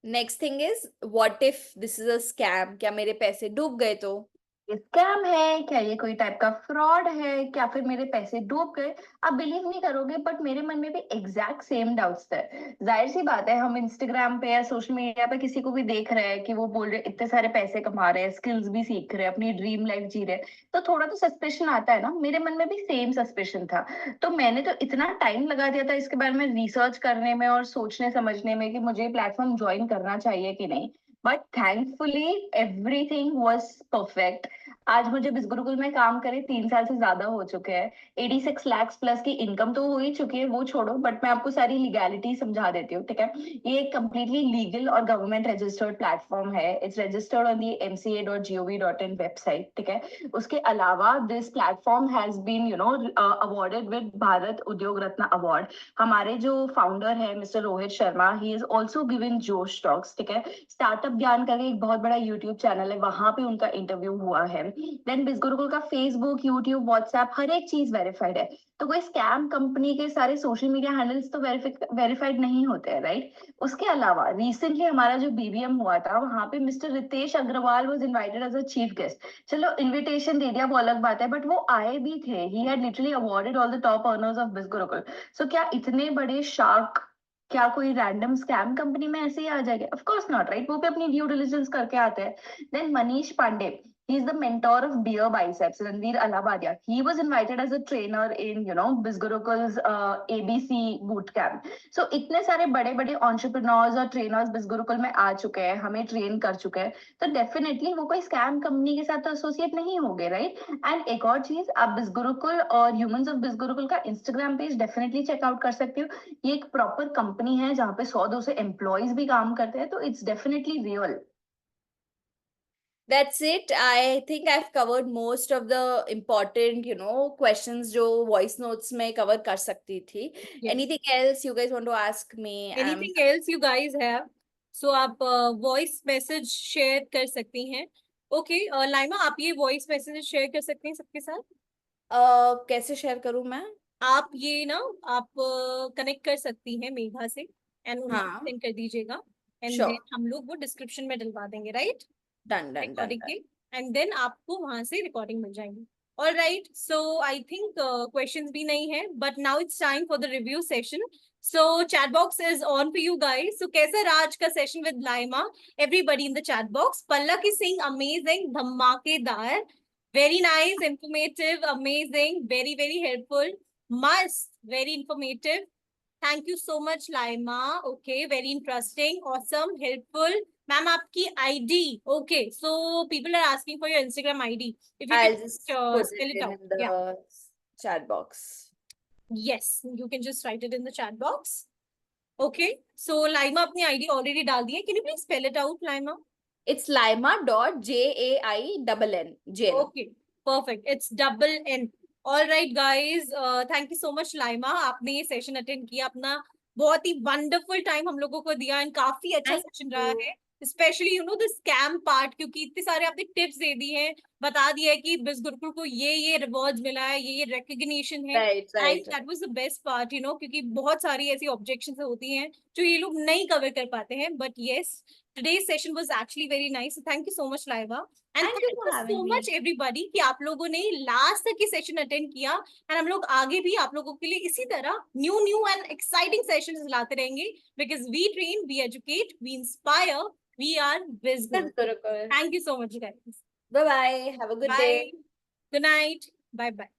Next thing is what if this is a scam, क्या मेरे पैसे डूब गए तो? ये स्कैम है क्या, ये कोई टाइप का फ्रॉड है क्या, फिर मेरे पैसे डूब गए? आप बिलीव नहीं करोगे बट मेरे मन में भी एग्जैक्ट सेम डाउट्स थे। जाहिर सी बात है, हम इंस्टाग्राम पे या सोशल मीडिया पे किसी को भी देख रहे हैं कि वो बोल रहे इतने सारे पैसे कमा रहे हैं, स्किल्स भी सीख रहे हैं, अपनी ड्रीम लाइफ जी रहे हैं, तो थोड़ा तो सस्पेशन आता है ना। मेरे मन में भी सेम सस्पेशन था, तो मैंने तो इतना टाइम लगा दिया था इसके बारे में रिसर्च करने में और सोचने समझने में कि मुझे प्लेटफॉर्म ज्वाइन करना चाहिए कि नहीं। But thankfully everything was perfect. आज मुझे बिजगुरुकुल में काम करे 3 साल से ज्यादा हो चुके हैं, 86 लाख प्लस की इनकम तो हो ही चुकी है, वो छोड़ो, बट मैं आपको सारी लीगैलिटी समझा देती हूँ, ठीक है। ये एक कंप्लीटली लीगल और गवर्नमेंट रजिस्टर्ड प्लेटफॉर्म है। It's registered on the mca.gov.in website, ठीक है। उसके अलावा this platform has been awarded with Bharat Udyog Ratna award. हमारे जो फाउंडर है mister Rohit Sharma, he is also given Josh talks, ठीक है। स्टार्टअप ज्ञान करके एक बहुत बड़ा यूट्यूब चैनल है, वहां पे उनका इंटरव्यू हुआ है। देन बिजगुरुकुल का फेसबुक, यूट्यूब, व्हाट्सएप, हर एक चीज वेरीफाइड है। तो कोई स्कैम कंपनी के सारे सोशल मीडिया हैंडल्स तो वेरीफाइड नहीं होते हैं, राइट। उसके अलावा रिसेंटली हमारा जो बीबीएम हुआ था, वहां पे mister Ritesh Agarwal was invited as a chief guest. चलो इनविटेशन दे दिया वो अलग बात है, बट वो आए भी थे। He had literally awarded all the top earners of Bizgurukul. So क्या इतने बड़े शार्क, क्या कोई रैंडम स्कैम कंपनी में ऐसे ही आ जाएगा? Of course not, right. वो भी अपनी ड्यू डिलिजेंस करके आते हैं। Then Manish Pandey, he is the mentor of Beer Biceps, Ranveer Alabadia. He was invited as a trainer in Bizgurukul's ABC boot camp. So इतने सारे बड़े बड़े entrepreneurs और trainers बिजगुरुकुल में आ चुके हैं, हमें ट्रेन कर चुके हैं, तो डेफिनेटली वो कोई स्कैम कंपनी के साथ तो एसोसिएट नहीं होंगे, राइट। एंड एक और चीज, आप बिजगुरुकुल और ह्यूमंस ऑफ बिजगुरुकुल का इंस्टाग्राम पेज डेफिनेटली चेकआउट कर सकते हो। ये एक प्रॉपर कंपनी है जहाँ पे 100-200 एम्प्लॉयज भी काम करते हैं, तो it's definitely real. That's it. I think I've covered most of the important, questions जो voice notes में cover कर सकती थी. Yes. Anything else you guys want to ask me? Anything else you guys have? So आप voice message share कर सकती हैं. Okay लाइमा, आप ये वॉइस मैसेज शेयर कर सकती हैं सबके साथ. कैसे शेयर करूँ मैं? आप ये ना, आप कनेक्ट कर सकती हैं मेघा से एंड उनको हाँ, सेंड कर दीजिएगा एंड Sure. देन हम लोग वो डिस्क्रिप्शन में डलवा देंगे, right. Done, done, done, recording done. के एंड देन आपको वहां से रिकॉर्डिंग मिल जाएंगी. All right, so I think questions भी नहीं है, but now it's time for the review session. So chat box is on for you guys. So कैसा रहा आज का session with Laima? Everybody in the chat box. Pallak is saying amazing, धमाकेदार, very nice, informative, amazing, very very helpful, must, very informative. Thank you so much Laima. Okay, very interesting, awesome, helpful. Ma'am, आपकी ID. Okay, so people are asking for your Instagram ID. If you I'll can just put spell it it in out. the Yeah. chat box. Yes, you can just write it in the chat box. Okay, so Laima अपनी ID already डाल दी है. Can you please spell it out, Laima? It's Laima.JAINN. Jain. Okay, perfect. It's double N. All right, guys. Thank you so much, Laima. आपने ये session attend किया, अपना बहुत ही wonderful time हम लोगों को दिया एंड काफी अच्छा Thank सेशन रहा you. है. स्पेशली द स्कैम पार्ट, क्योंकि इतने सारे आपने टिप्स दे दी हैं, बता दिया है कि बिजगुरुकुल को ये रिवॉर्ड्स मिला है, ये रिकग्निशन है. Right, and right. That was the best part, क्योंकि बहुत सारी ऐसी ऑब्जेक्शंस होती हैं जो ये लोग नहीं कवर कर पाते हैं. But yes, today's session was actually very nice. So thank you so much, Laiva. And Thank you thank for you having so me. much everybody कि आप लोगों ने लास्ट तक ये सेशन अटेंड किया. एंड हम लोग आगे भी आप लोगों के लिए इसी तरह न्यू एंड एक्साइटिंग सेशंस लाते रहेंगे, because we train, we educate, we inspire, we are Bizgurukul. Bizgurukul. Thank you so much, guys. Bye bye. Have a good day. Bye. Good night. Bye bye.